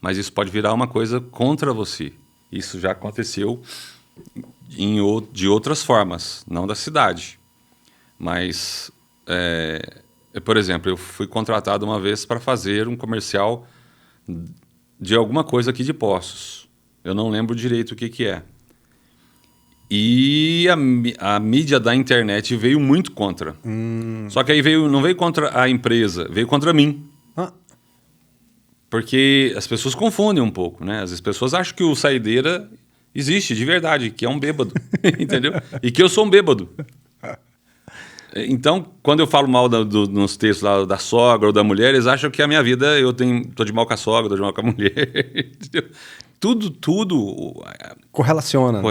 mas isso pode virar uma coisa contra você. Isso já aconteceu de outras formas, não da cidade. Mas, por exemplo, eu fui contratado uma vez para fazer um comercial de alguma coisa aqui de Poços. Eu não lembro direito o que é. E a mídia da internet veio muito contra. Só que aí não veio contra a empresa, veio contra mim. Porque as pessoas confundem um pouco, né? As pessoas acham que o Saideira existe de verdade, que é um bêbado, entendeu? E que eu sou um bêbado. Então, quando eu falo mal nos textos lá da sogra ou da mulher, eles acham que a minha vida, tô de mal com a sogra, tô de mal com a mulher. Entendeu? Tudo correlaciona,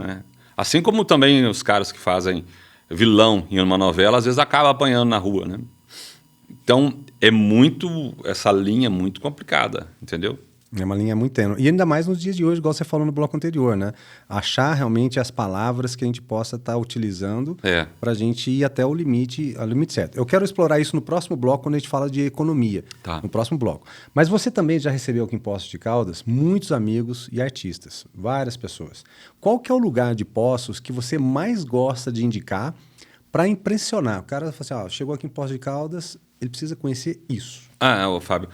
né? Assim como também os caras que fazem vilão em uma novela, às vezes acabam apanhando na rua, né? Então, essa linha é muito complicada, entendeu? É uma linha muito tênue. E ainda mais nos dias de hoje, igual você falou no bloco anterior, né? Achar realmente as palavras que a gente possa estar utilizando para a gente ir até o limite certo. Eu quero explorar isso no próximo bloco, quando a gente fala de economia. Tá. No próximo bloco. Mas você também já recebeu aqui em Poços de Caldas muitos amigos e artistas, várias pessoas. Qual que é o lugar de Poços que você mais gosta de indicar para impressionar? O cara fala assim, chegou aqui em Poços de Caldas, ele precisa conhecer isso. Fábio,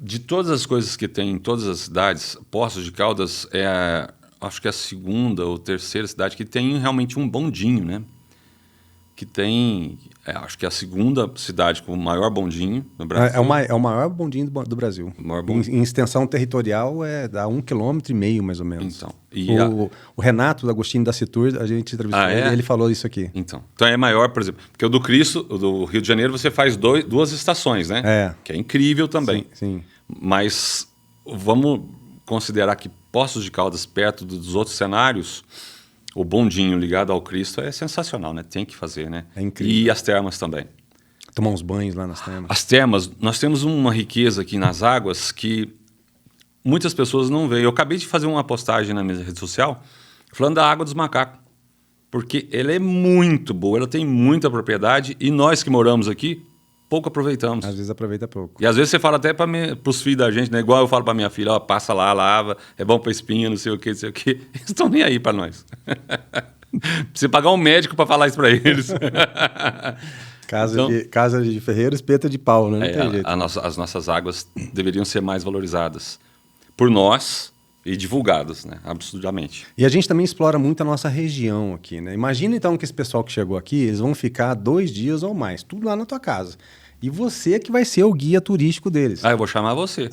de todas as coisas que tem em todas as cidades, Poços de Caldas acho que é a segunda ou terceira cidade que tem realmente um bondinho, né? Que tem, acho que é a segunda cidade com o maior bondinho no Brasil. É o maior bondinho do Brasil. Em extensão territorial dá 1,5 km, mais ou menos. Então, o Renato Agostinho da Citur, a gente entrevistou ele falou isso aqui. Então é maior, por exemplo, porque o do Cristo, o do Rio de Janeiro, você faz duas estações, né? Que é incrível também. Sim. Mas vamos considerar que Poços de Caldas, perto dos outros cenários, o bondinho ligado ao Cristo é sensacional, né? Tem que fazer, né? É incrível. E as termas também. Tomar uns banhos lá nas termas. As termas, nós temos uma riqueza aqui nas águas que muitas pessoas não veem. Eu acabei de fazer uma postagem na minha rede social falando da água dos macacos. Porque ela é muito boa, ela tem muita propriedade e nós que moramos aqui, pouco aproveitamos. Às vezes aproveita pouco. E às vezes você fala até para os filhos da gente, né? Igual eu falo para minha filha, passa lá, lava, é bom para espinha, não sei o que, não sei o que. Eles estão nem aí para nós. Precisa pagar um médico para falar isso para eles. Casa de ferreiro, espeta de pau, né? Não tem jeito. As nossas águas deveriam ser mais valorizadas por nós e divulgadas, né? Absurdamente. E a gente também explora muito a nossa região aqui, né? Imagina então que esse pessoal que chegou aqui, eles vão ficar 2 dias ou mais, tudo lá na tua casa. E você que vai ser o guia turístico deles. Eu vou chamar você.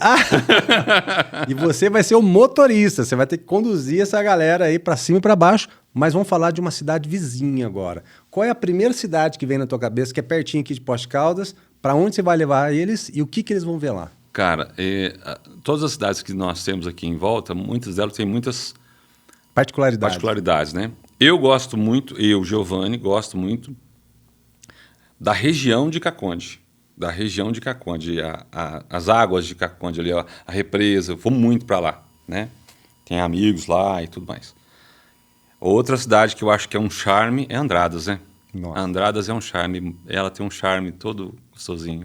E você vai ser o motorista. Você vai ter que conduzir essa galera aí para cima e para baixo. Mas vamos falar de uma cidade vizinha agora. Qual é a primeira cidade que vem na tua cabeça, que é pertinho aqui de Poços de Caldas? Para onde você vai levar eles e o que eles vão ver lá? Cara, todas as cidades que nós temos aqui em volta, muitas delas têm muitas particularidades, né? Eu gosto muito, Giovanni, gosto muito da região de Caconde. As águas de Caconde, ali, a represa, eu vou muito para lá, né? Tem amigos lá e tudo mais. Outra cidade que eu acho que é um charme é Andradas, né? Nossa. Andradas é um charme, ela tem um charme todo gostosinho,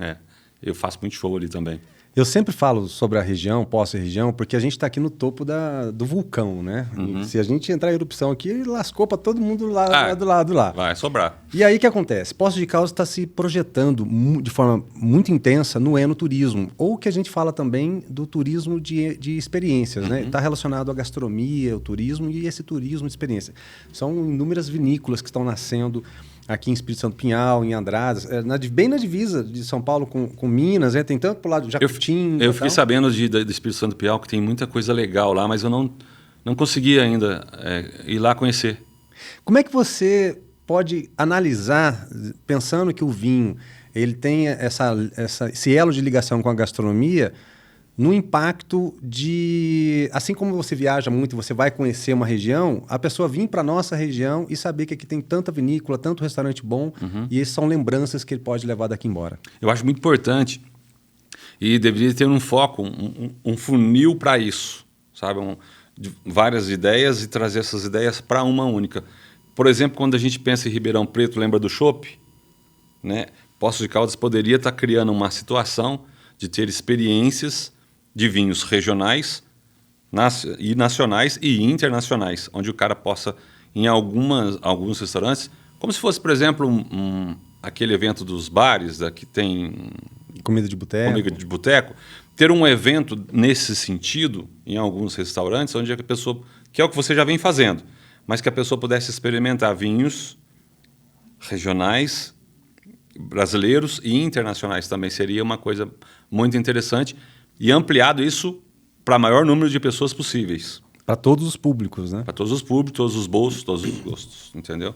Eu faço muito show ali também. Eu sempre falo sobre a região, Poços e região, porque a gente está aqui no topo do vulcão, né? E se a gente entrar em erupção aqui, lascou para todo mundo lá do lado lá. Vai sobrar. E aí o que acontece? Poços de Caldas está se projetando de forma muito intensa no enoturismo, ou que a gente fala também do turismo de experiências, né? Está relacionado à gastronomia, o turismo e esse turismo de experiência. São inúmeras vinícolas que estão nascendo aqui em Espírito Santo Pinhal, em Andradas, bem na divisa de São Paulo com Minas, né? Tem tanto pro lado de Jacutinga. Eu fiquei sabendo do Espírito Santo Pinhal que tem muita coisa legal lá, mas eu não consegui ainda ir lá conhecer. Como é que você pode analisar, pensando que o vinho ele tem esse elo de ligação com a gastronomia, no impacto de... Assim como você viaja muito, você vai conhecer uma região, a pessoa vir para a nossa região e saber que aqui tem tanta vinícola, tanto restaurante bom, e essas são lembranças que ele pode levar daqui embora. Eu acho muito importante e deveria ter um foco, um funil para isso, sabe? Várias ideias e trazer essas ideias para uma única. Por exemplo, quando a gente pensa em Ribeirão Preto, lembra do chopp? Né? Poços de Caldas poderia estar criando uma situação de ter experiências de vinhos regionais, e nacionais e internacionais, onde o cara possa, em alguns restaurantes, como se fosse, por exemplo, aquele evento dos bares, que tem comida de boteco, ter um evento nesse sentido, em alguns restaurantes, onde a pessoa, que é o que você já vem fazendo, mas que a pessoa pudesse experimentar vinhos regionais, brasileiros e internacionais também. Seria uma coisa muito interessante e ampliado isso para o maior número de pessoas possíveis. Para todos os públicos, né? Para todos os públicos, todos os bolsos, todos os gostos, entendeu?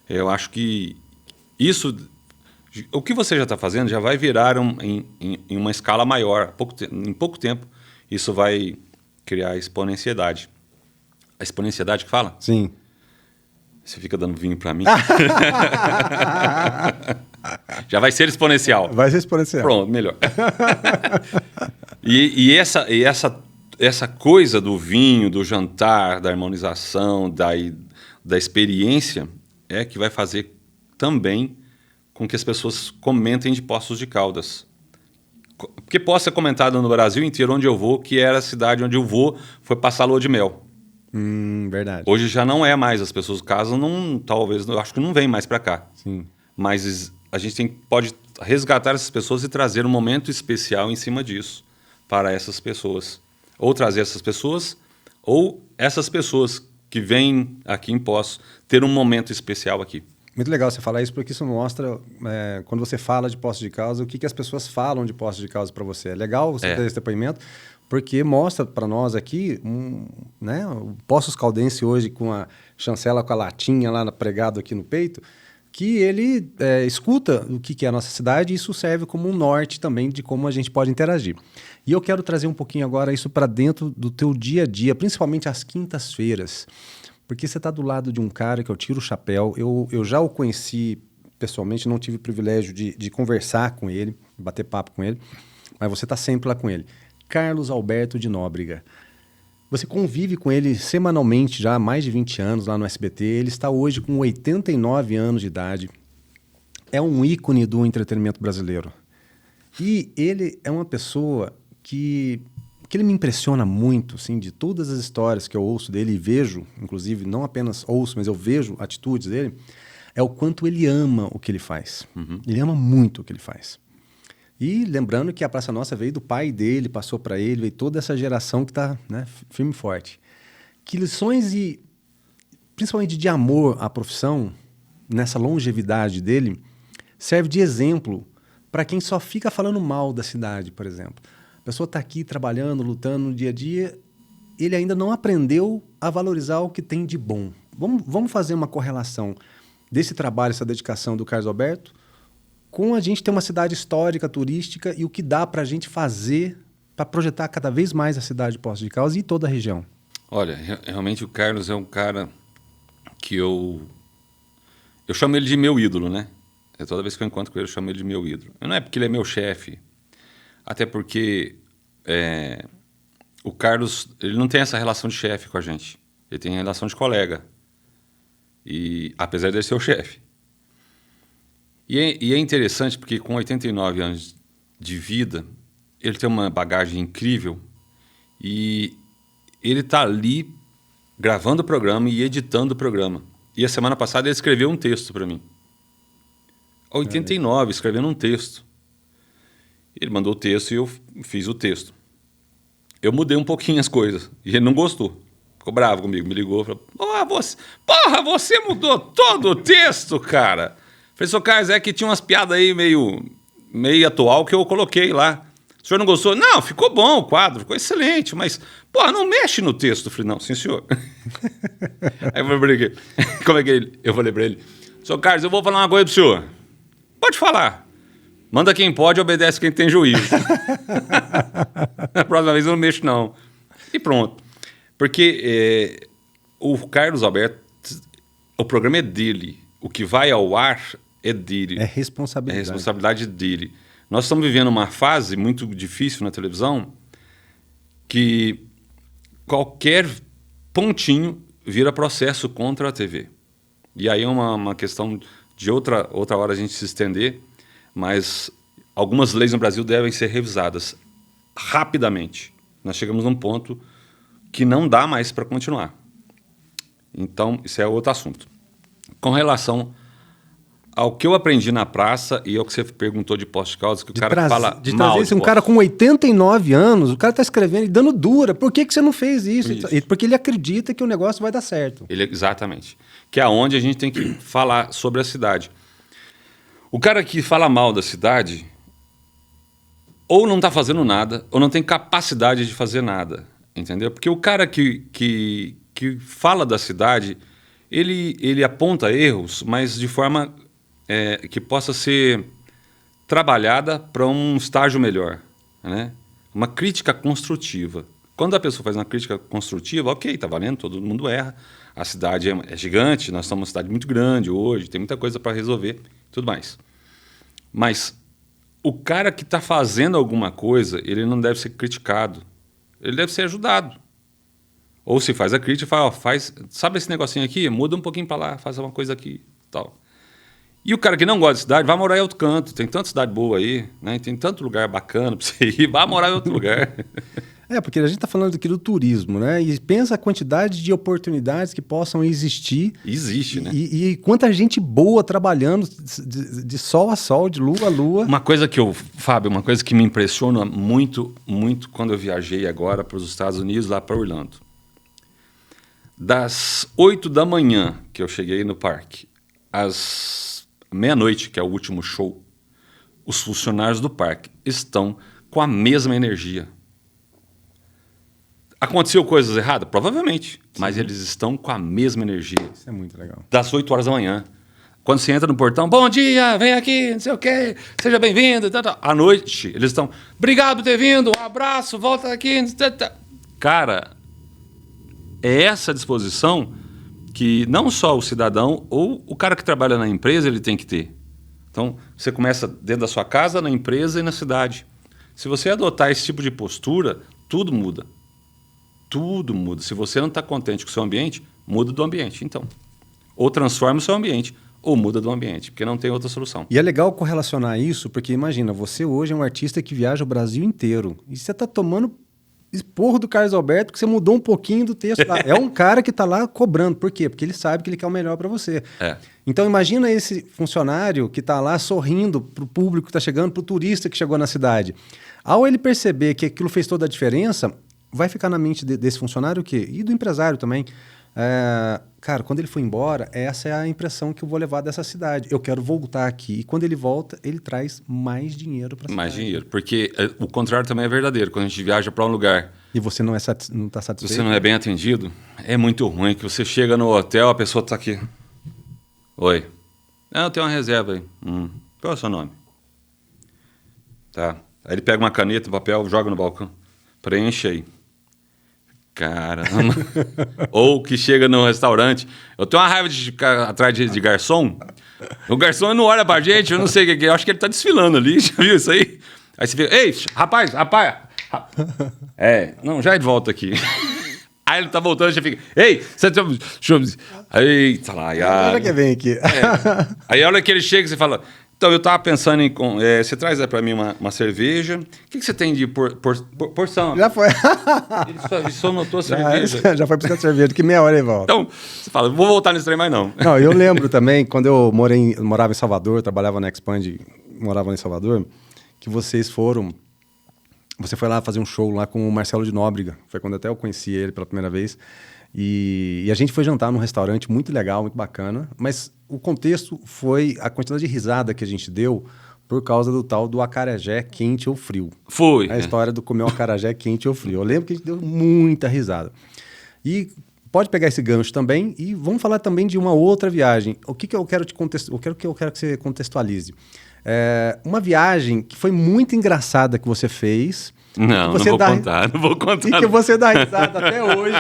Eu acho que isso, o que você já está fazendo, já vai virar em uma escala maior. Em pouco tempo, isso vai criar exponencialidade. A exponencialidade que fala? Sim. Você fica dando vinho para mim? Já vai ser exponencial. Vai ser exponencial. Pronto, melhor. E essa coisa do vinho, do jantar, da harmonização, da experiência, é que vai fazer também com que as pessoas comentem de Poços de Caldas. Porque Poços é comentado no Brasil inteiro, onde eu vou, que era a cidade onde eu vou, foi passar lua de mel. Verdade. Hoje já não é mais, as pessoas casam, talvez, eu acho que não vem mais para cá. Sim. Mas a gente pode resgatar essas pessoas e trazer um momento especial em cima disso para essas pessoas. Ou trazer essas pessoas, ou essas pessoas que vêm aqui em Poços ter um momento especial aqui. Muito legal você falar isso, porque isso mostra, quando você fala de Poços de Caldas, o que as pessoas falam de Poços de Caldas para você. É legal você ter esse depoimento, porque mostra para nós aqui, né, o Poços Caldense hoje com a chancela, com a latinha lá pregado aqui no peito, que ele escuta o que é a nossa cidade e isso serve como um norte também de como a gente pode interagir. E eu quero trazer um pouquinho agora isso para dentro do teu dia a dia, principalmente às quintas-feiras, porque você está do lado de um cara que eu tiro o chapéu, eu já o conheci pessoalmente, não tive o privilégio de conversar com ele, bater papo com ele, mas você está sempre lá com ele. Carlos Alberto de Nóbrega. Você convive com ele semanalmente já há mais de 20 anos lá no SBT. Ele está hoje com 89 anos de idade. É um ícone do entretenimento brasileiro. E ele é uma pessoa que ele me impressiona muito, assim, de todas as histórias que eu ouço dele e vejo, inclusive não apenas ouço, mas eu vejo atitudes dele, é o quanto ele ama o que ele faz. Ele ama muito o que ele faz. E lembrando que a Praça Nossa veio do pai dele, passou para ele, veio toda essa geração que está, né, firme e forte. Que lições, principalmente de amor à profissão, nessa longevidade dele, serve de exemplo para quem só fica falando mal da cidade, por exemplo. A pessoa está aqui trabalhando, lutando no dia a dia, ele ainda não aprendeu a valorizar o que tem de bom. Vamos fazer uma correlação desse trabalho, essa dedicação do Carlos Alberto, com a gente ter uma cidade histórica, turística e o que dá para a gente fazer para projetar cada vez mais a cidade de Poços de Caldas e toda a região. Olha, realmente o Carlos é um cara que eu chamo ele de meu ídolo, né? Toda vez que eu encontro com ele, eu chamo ele de meu ídolo. Não é porque ele é meu chefe, até porque o Carlos ele não tem essa relação de chefe com a gente. Ele tem relação de colega. E apesar de ele ser o chefe. E é interessante porque com 89 anos de vida, ele tem uma bagagem incrível e ele está ali gravando o programa e editando o programa. E a semana passada ele escreveu um texto para mim. 89, escrevendo um texto. Ele mandou o texto e eu fiz o texto. Eu mudei um pouquinho as coisas e ele não gostou. Ficou bravo comigo, me ligou, falou: você mudou todo o texto, cara. Falei: Sr. Carlos, é que tinha umas piadas aí meio atual que eu coloquei lá. O senhor não gostou? Não, ficou bom o quadro, ficou excelente, mas, não mexe no texto. Eu falei: não, sim, senhor. Aí eu falei: como é que ele? Eu falei pra ele: Sr. Carlos, eu vou falar uma coisa pro senhor. Pode falar. Manda quem pode, obedece quem tem juízo. A próxima vez eu não mexo, não. E pronto. Porque o Carlos Alberto, o programa é dele. O que vai ao ar é dele. É responsabilidade. É responsabilidade dele. Nós estamos vivendo uma fase muito difícil na televisão que qualquer pontinho vira processo contra a TV. E aí é uma questão de outra hora a gente se estender, mas algumas leis no Brasil devem ser revisadas rapidamente. Nós chegamos num ponto que não dá mais para continuar. Então, isso é outro assunto. Com relação ao que eu aprendi na praça e ao que você perguntou de post-causa, que o cara fala de mal trazer um cara com 89 anos, o cara tá escrevendo e dando dura. Por que você não fez isso? Porque ele acredita que o negócio vai dar certo. Exatamente. Que é onde a gente tem que falar sobre a cidade. O cara que fala mal da cidade ou não está fazendo nada, ou não tem capacidade de fazer nada. Entendeu? Porque o cara que fala da cidade, ele aponta erros, mas de forma que possa ser trabalhada para um estágio melhor, né? Uma crítica construtiva. Quando a pessoa faz uma crítica construtiva, ok, está valendo, todo mundo erra. A cidade é gigante, nós somos uma cidade muito grande hoje, tem muita coisa para resolver, tudo mais. Mas o cara que está fazendo alguma coisa, ele não deve ser criticado. Ele deve ser ajudado. Ou se faz a crítica, fala: sabe esse negocinho aqui? Muda um pouquinho para lá, faz uma coisa aqui, tal. E o cara que não gosta de cidade, vai morar em outro canto. Tem tanta cidade boa aí, né? Tem tanto lugar bacana para você ir, vai morar em outro lugar. Porque a gente está falando aqui do turismo, né? E pensa a quantidade de oportunidades que possam existir. Existe, né? E quanta gente boa trabalhando de sol a sol, de lua a lua. Fábio, uma coisa que me impressiona muito, muito quando eu viajei agora para os Estados Unidos, lá para Orlando. Das 8 da manhã que eu cheguei no parque, às meia-noite, que é o último show, os funcionários do parque estão com a mesma energia. Aconteceu coisas erradas? Provavelmente. Sim. Mas eles estão com a mesma energia. Isso é muito legal. Das 8 horas da manhã. Quando você entra no portão: bom dia, vem aqui, não sei o quê, seja bem-vindo. À noite, eles estão: obrigado por ter vindo, um abraço, volta aqui. Cara, é essa disposição que não só o cidadão ou o cara que trabalha na empresa ele tem que ter. Então, você começa dentro da sua casa, na empresa e na cidade. Se você adotar esse tipo de postura, tudo muda. Tudo muda. Se você não está contente com o seu ambiente, muda do ambiente, então. Ou transforma o seu ambiente, ou muda do ambiente, porque não tem outra solução. E é legal correlacionar isso, porque imagina, você hoje é um artista que viaja o Brasil inteiro. E você está tomando esporro do Carlos Alberto, porque você mudou um pouquinho do texto lá. É um cara que está lá cobrando. Por quê? Porque ele sabe que ele quer o melhor para você. Então imagina esse funcionário que está lá sorrindo para o público que está chegando, para o turista que chegou na cidade. Ao ele perceber que aquilo fez toda a diferença, vai ficar na mente desse funcionário o quê? E do empresário também. Cara, quando ele for embora, essa é a impressão que eu vou levar dessa cidade. Eu quero voltar aqui. E quando ele volta, ele traz mais dinheiro para a cidade. Mais dinheiro, porque o contrário também é verdadeiro. Quando a gente viaja para um lugar e você não está satisfeito, você não é bem atendido, é muito ruim. Que você chega no hotel, a pessoa está aqui: oi, eu tenho uma reserva aí. Qual é o seu nome? Tá. Aí ele pega uma caneta, um papel, joga no balcão, preenche aí. Caramba. Ou que chega no restaurante: eu tenho uma raiva de ficar atrás de garçom. O garçom não olha pra gente, eu não sei o que é. Eu acho que ele tá desfilando ali, já viu isso aí? Aí você fica: ei, rapaz. Não, já é de volta aqui. Aí ele tá voltando, já fica: ei, você tem... Eita lá, olha que vem aqui. Aí a hora que ele chega, você fala: Então, eu tava pensando em... você traz aí pra mim uma cerveja. O que você tem de porção? Já foi. Ele só notou a cerveja. Já foi buscar cerveja. Que meia hora aí volta. Então, você fala, vou voltar nesse trem mais não. Não, eu lembro também, quando eu morava em Salvador, trabalhava na Expand, morava em Salvador, que vocês foram... Você foi lá fazer um show lá com o Marcelo de Nóbrega. Foi quando até eu conheci ele pela primeira vez. E a gente foi jantar num restaurante muito legal, muito bacana. Mas o contexto foi a quantidade de risada que a gente deu por causa do tal do acarajé quente ou frio. Foi. A história do comer um acarajé quente ou frio. Eu lembro que a gente deu muita risada. E pode pegar esse gancho também e vamos falar também de uma outra viagem. O que eu quero eu quero que você contextualize. Uma viagem que foi muito engraçada que você fez. Não vou contar. E que você dá risada até hoje.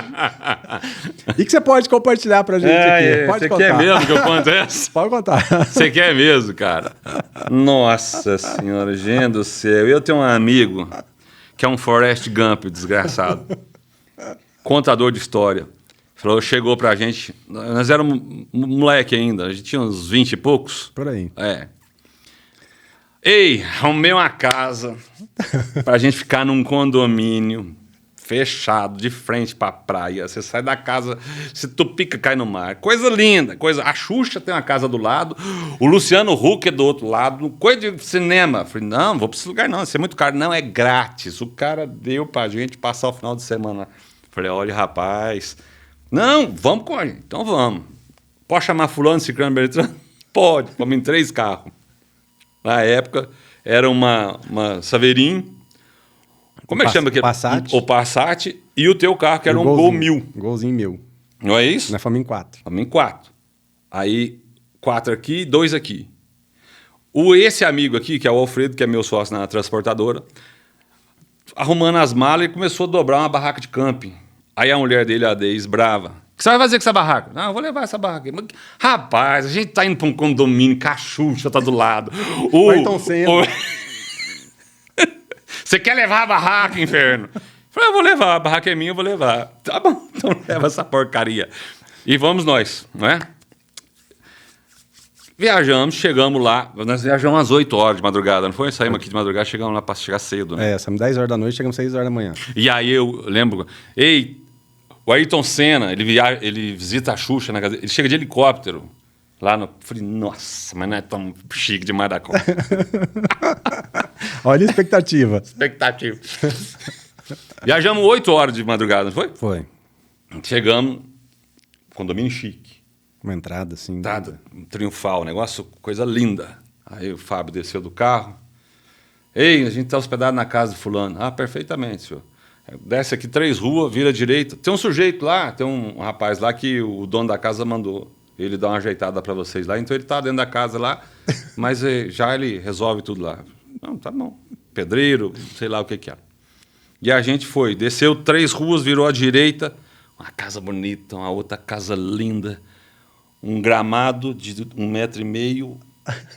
E que você pode compartilhar pra gente aqui. Pode você contar. Quer mesmo que eu conte essa? Pode contar. Você quer mesmo, cara? Nossa senhora, gente do céu. Eu tenho um amigo que é um Forrest Gump, desgraçado. Contador de história. Chegou pra gente, nós éramos moleque ainda, a gente tinha uns 20 e poucos. Por aí. Ei, arrumei uma casa pra gente ficar num condomínio fechado, de frente pra praia. Você sai da casa, se tupica, cai no mar. Coisa linda, a Xuxa tem uma casa do lado, o Luciano Huck é do outro lado, coisa de cinema. Falei, não vou pra esse lugar não, isso é muito caro. Não, é grátis. O cara deu pra gente passar o final de semana. Falei, olha, rapaz, não, vamos com a gente, então vamos. Pode chamar fulano, ciclano, beltrano? Pode, vamos em 3 carros. Na época, era uma Saveirinho. Como é que chama aquele? Passat. O Passat e o teu carro, que era um Gol 1000. Golzinho 1000. Não é isso? Nós fomos em 4. Fomos em 4. Aí, 4 aqui, 2 aqui. Esse amigo aqui, que é o Alfredo, que é meu sócio na transportadora, arrumando as malas, ele começou a dobrar uma barraca de camping. Aí a mulher dele, a Deise, brava. O que você vai fazer com essa barraca? Não, eu vou levar essa barraca. Rapaz, a gente tá indo pra um condomínio, Cachucha tá do lado. Ayrton Senna. Você quer levar a barraca, inferno? Eu falei, eu vou levar, a barraca é minha, eu vou levar. Tá bom, então leva essa porcaria. E vamos nós, não é? Viajamos, chegamos lá, nós viajamos às 8 horas de madrugada, não foi? Saímos aqui de madrugada, chegamos lá pra chegar cedo, né? Saímos 10 horas da noite, chegamos 6 horas da manhã. E aí eu lembro, o Ayrton Senna, ele visita a Xuxa na casa, ele chega de helicóptero lá no... Falei, nossa, mas não é tão chique demais da conta. Olha a expectativa. Viajamos 8 horas de madrugada, não foi? Foi. Chegamos, condomínio chique. Uma entrada, assim. Entrada, triunfal, negócio, coisa linda. Aí o Fábio desceu do carro. Ei, a gente está hospedado na casa do fulano. Ah, perfeitamente, senhor. Desce aqui 3 ruas, vira à direita. Tem um sujeito lá, tem um rapaz lá que o dono da casa mandou ele dar uma ajeitada para vocês lá. Então ele tá dentro da casa lá, mas já ele resolve tudo lá. Não, tá bom. Pedreiro, sei lá o que é. E a gente foi, desceu 3 ruas, virou à direita. Uma casa bonita, uma outra casa linda. Um gramado de 1,5 metro.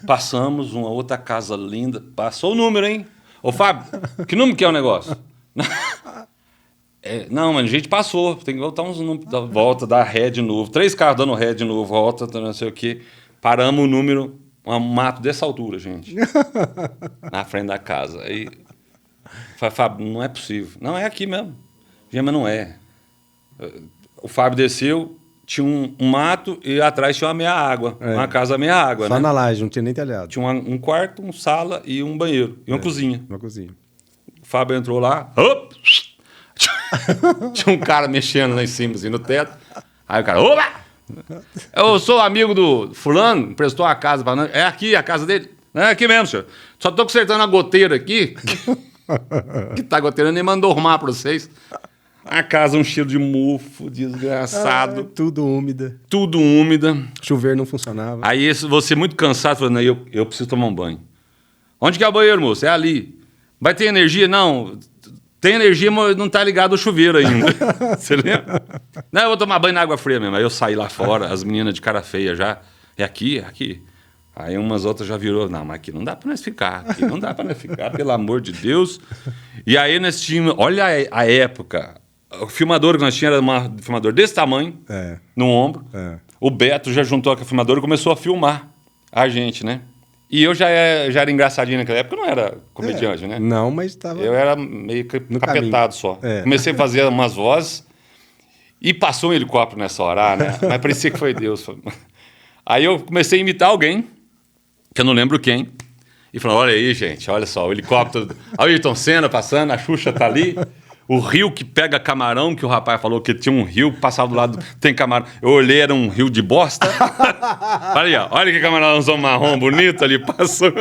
Passamos, uma outra casa linda. Passou o número, hein? Ô, Fábio, que número que é o negócio? Não, mas a gente passou. Tem que voltar uns números. Volta, dá ré de novo. 3 carros dando ré de novo, volta, não sei o quê. Paramos o número, um mato dessa altura, gente. Na frente da casa. Aí, Fábio, não é possível. Não, é aqui mesmo. Mas não é. O Fábio desceu, tinha um mato e atrás tinha uma meia-água. Uma casa meia-água, né? Só na laje, não tinha nem telhado. Tinha um quarto, uma sala e um banheiro. E uma cozinha. Uma cozinha. O Fábio entrou lá. Tinha um cara mexendo lá em cima, assim, no teto. Aí o cara, opa! Eu sou amigo do fulano, emprestou a casa pra nós. É aqui a casa dele? É aqui mesmo, senhor. Só tô consertando a goteira aqui. Que tá goteirando e mandou arrumar pra vocês. A casa, um cheiro de mofo, desgraçado. Tudo úmida. Tudo úmida. Chuveiro não funcionava. Aí você muito cansado, falando, eu preciso tomar um banho. Onde que é o banheiro, moço? É ali. Vai ter energia? Não. Tem energia, mas não tá ligado o chuveiro ainda. Você lembra? Não, eu vou tomar banho na água fria mesmo. Aí eu saí lá fora, as meninas de cara feia já. É aqui, é aqui. Aí umas outras já virou. Não, mas aqui não dá pra nós ficar. Aqui não dá pra nós ficar, pelo amor de Deus. E aí nós tínhamos... Olha a época. O filmador que nós tínhamos era um filmador desse tamanho, no ombro. O Beto já juntou com a filmadora e começou a filmar a gente, né? E eu já era engraçadinho naquela época, eu não era comediante, né? Não, mas estava... Eu era meio capetado caminho. só. Comecei a fazer umas vozes e passou um helicóptero nessa hora, né? Mas parecia que foi Deus. Aí eu comecei a imitar alguém, que eu não lembro quem, e falou, olha aí, gente, olha só, o helicóptero... Olha o Ayrton Senna passando, a Xuxa tá ali... O rio que pega camarão, que o rapaz falou que tinha um rio, passava do lado, tem camarão. Eu olhei, era um rio de bosta. Olha aí, ó, olha que camarãozão marrom bonito ali passando.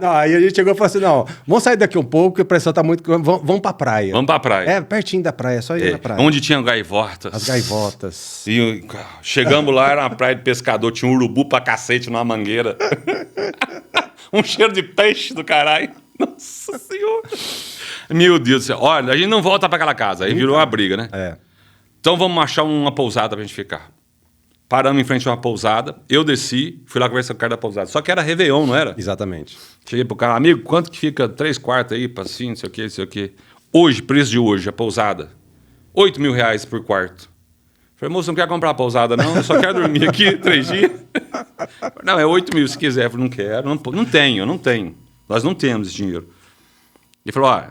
Não, aí a gente chegou e falou assim, não, vamos sair daqui um pouco, porque a pressão tá muito... Vamos pra praia. Vamos pra praia. É, pertinho da praia, só ir na praia. Onde tinha gaivotas. As gaivotas. E chegamos lá, era uma praia de pescador, tinha um urubu pra cacete numa mangueira. Um cheiro de peixe do caralho. Nossa Senhora. Meu Deus do céu. Olha, a gente não volta pra aquela casa. Aí virou uma briga, né? Então vamos achar uma pousada pra gente ficar. Paramos em frente a uma pousada. Eu desci, fui lá conversar com o cara da pousada. Só que era Réveillon, não era? Exatamente. Cheguei pro cara, amigo, quanto que fica 3 quartos aí, pra assim, não sei o quê, não sei o quê. Hoje, preço de hoje, a pousada. R$8.000 por quarto. Falei, moço, não quer comprar a pousada, não? Eu só quero dormir aqui 3 dias. Não, é 8 mil se quiser. Eu falei, não quero. Não tenho. Nós não temos esse dinheiro. Ele falou, ó,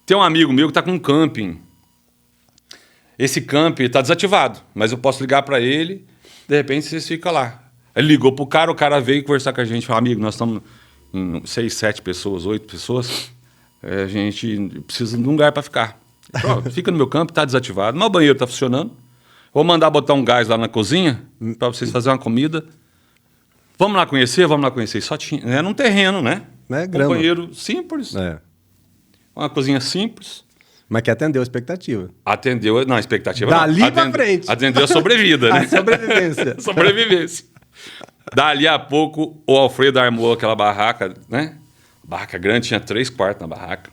tem um amigo meu que está com um camping. Esse camping está desativado, mas eu posso ligar para ele, de repente vocês ficam lá. Ele ligou pro cara, o cara veio conversar com a gente. Falou, amigo, nós estamos em 6, 7 pessoas, 8 pessoas. A gente precisa de um lugar para ficar. Falou, fica no meu camping, está desativado, mas o banheiro está funcionando. Vou mandar botar um gás lá na cozinha para vocês fazerem uma comida. Vamos lá conhecer? Só tinha, era um terreno, né? Um banheiro simples. Uma cozinha simples. Mas que atendeu a expectativa. Atendeu, não, a expectativa Dali não. pra frente. Atendeu a sobrevida, né? A sobrevivência. Sobrevivência. Dali a pouco, o Alfredo armou aquela barraca, né? Barraca grande, tinha 3 quartos na barraca.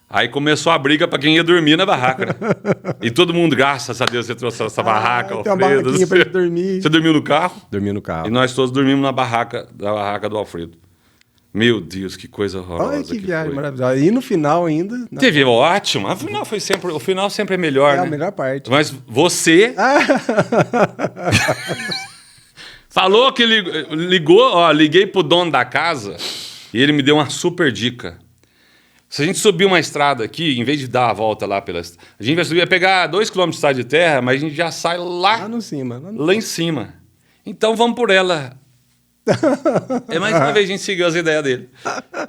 Aí começou a briga para quem ia dormir na barraca, né? E todo mundo, graças a Deus, você trouxe essa barraca, Alfredo. Tem uma pra dormir. Você dormiu no carro? Dormi no carro. E nós todos dormimos na barraca do Alfredo. Meu Deus, que coisa horrorosa. Olha que viagem maravilhosa. E no final ainda... Teve ótimo. O final sempre é melhor, né? É a melhor parte. Mas você... Falou que ligou, ó, liguei pro dono da casa e ele me deu uma super dica. Se a gente subir uma estrada aqui, em vez de dar a volta lá a gente vai subir, vai pegar 2 km de estrada de terra, mas a gente já sai lá em cima. Então vamos por ela. Mais uma vez a gente seguiu as ideias dele.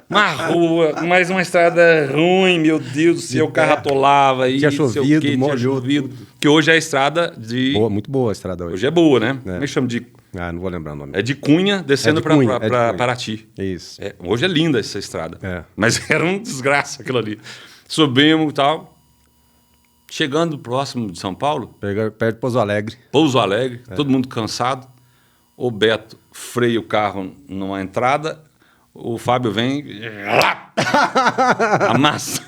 Uma rua, mais uma estrada ruim, meu Deus do céu, o carro atolava. Tinha chovido, molhou. Que hoje é a estrada de... Boa, muito boa a estrada hoje. Hoje é boa, né? Como é que chama de... não vou lembrar o nome. É de Cunha, descendo para Paraty. Isso. Hoje é linda essa estrada. Mas era um desgraça aquilo ali. Subimos e tal. Chegando próximo de São Paulo. Perto de Pouso Alegre. Todo mundo cansado. O Beto freia o carro numa entrada, o Fábio vem, amassa.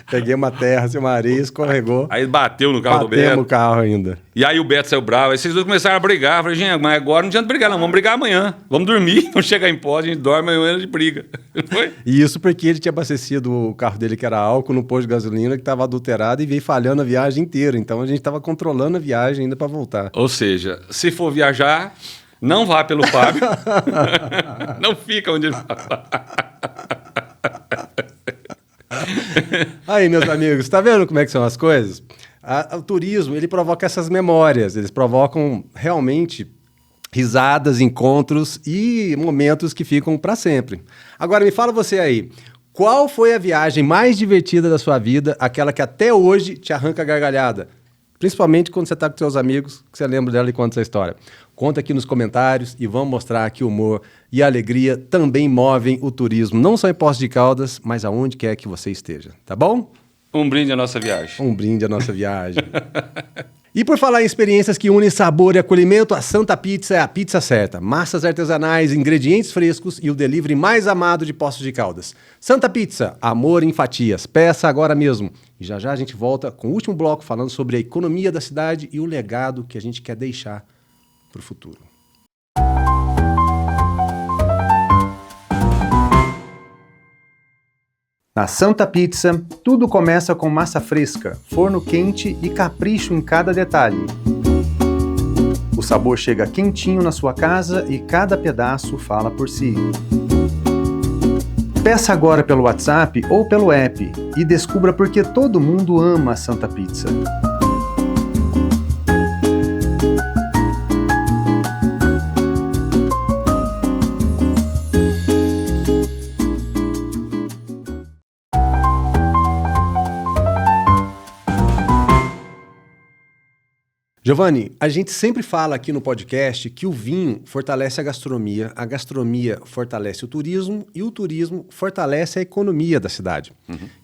Peguei uma terra, uma areia, escorregou. Aí bateu no carro do Beto. Batemos o carro ainda. E aí o Beto saiu bravo, aí vocês dois começaram a brigar. Eu falei, gente, mas agora não adianta brigar não, vamos brigar amanhã. Vamos dormir, vamos chegar em pó, a gente dorme, amanhã a gente briga. Foi? E isso porque ele tinha abastecido o carro dele, que era álcool, no posto de gasolina, que estava adulterado e veio falhando a viagem inteira. Então a gente estava controlando a viagem ainda para voltar. Ou seja, se for viajar... Não vá pelo Fábio. Não fica onde ele fala. Aí, meus amigos, tá vendo como é que são as coisas? O turismo, ele provoca essas memórias. Eles provocam realmente risadas, encontros e momentos que ficam para sempre. Agora, me fala você aí. Qual foi a viagem mais divertida da sua vida? Aquela que até hoje te arranca a gargalhada? Principalmente quando você está com seus amigos, que você lembra dela e conta essa história. Conta aqui nos comentários e vamos mostrar que o humor e a alegria também movem o turismo, não só em Poços de Caldas, mas aonde quer que você esteja, tá bom? Um brinde à nossa viagem. Um brinde à nossa viagem. E por falar em experiências que unem sabor e acolhimento, a Santa Pizza é a pizza certa. Massas artesanais, ingredientes frescos e o delivery mais amado de Poços de Caldas. Santa Pizza, amor em fatias. Peça agora mesmo. E já já a gente volta com o último bloco falando sobre a economia da cidade e o legado que a gente quer deixar para o futuro. Na Santa Pizza, tudo começa com massa fresca, forno quente e capricho em cada detalhe. O sabor chega quentinho na sua casa e cada pedaço fala por si. Peça agora pelo WhatsApp ou pelo app e descubra por que todo mundo ama a Santa Pizza. Giovanni, a gente sempre fala aqui no podcast que o vinho fortalece a gastronomia fortalece o turismo e o turismo fortalece a economia da cidade.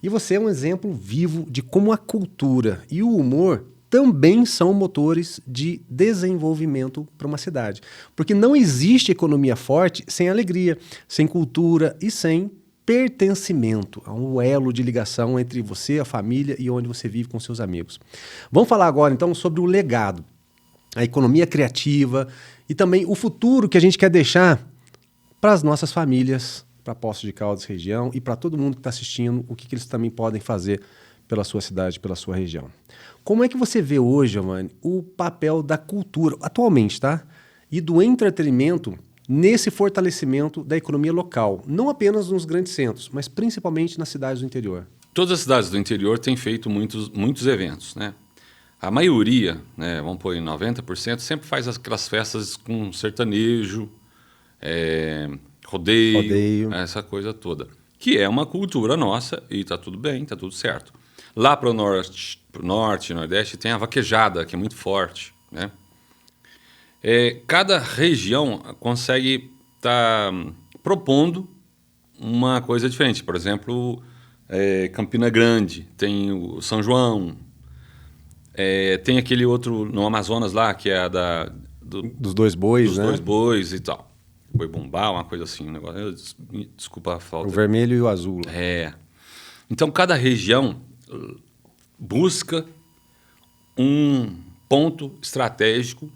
E você é um exemplo vivo de como a cultura e o humor também são motores de desenvolvimento para uma cidade. Porque não existe economia forte sem alegria, sem cultura e sem pertencimento, a um elo de ligação entre você, a família e onde você vive com seus amigos. Vamos falar agora, então, sobre o legado, a economia criativa e também o futuro que a gente quer deixar para as nossas famílias, para Poços de Caldas região e para todo mundo que está assistindo, o que eles também podem fazer pela sua cidade, pela sua região. Como é que você vê hoje, Giovanni, o papel da cultura, atualmente, tá? E do entretenimento nesse fortalecimento da economia local, não apenas nos grandes centros, mas principalmente nas cidades do interior? Todas as cidades do interior têm feito muitos eventos, né? A maioria, né, vamos pôr em 90%, sempre faz aquelas festas com sertanejo, rodeio, essa coisa toda. Que é uma cultura nossa e está tudo bem, está tudo certo. Lá para o norte e nordeste tem a vaquejada, que é muito forte, né? Cada região consegue estar propondo uma coisa diferente. Por exemplo, Campina Grande, tem o São João, tem aquele outro no Amazonas lá, que é dos dois bois, dos né? Dois bois e tal. Boi bumbá, uma coisa assim. Um negócio, desculpa a falta. O vermelho e o azul. Então, cada região busca um ponto estratégico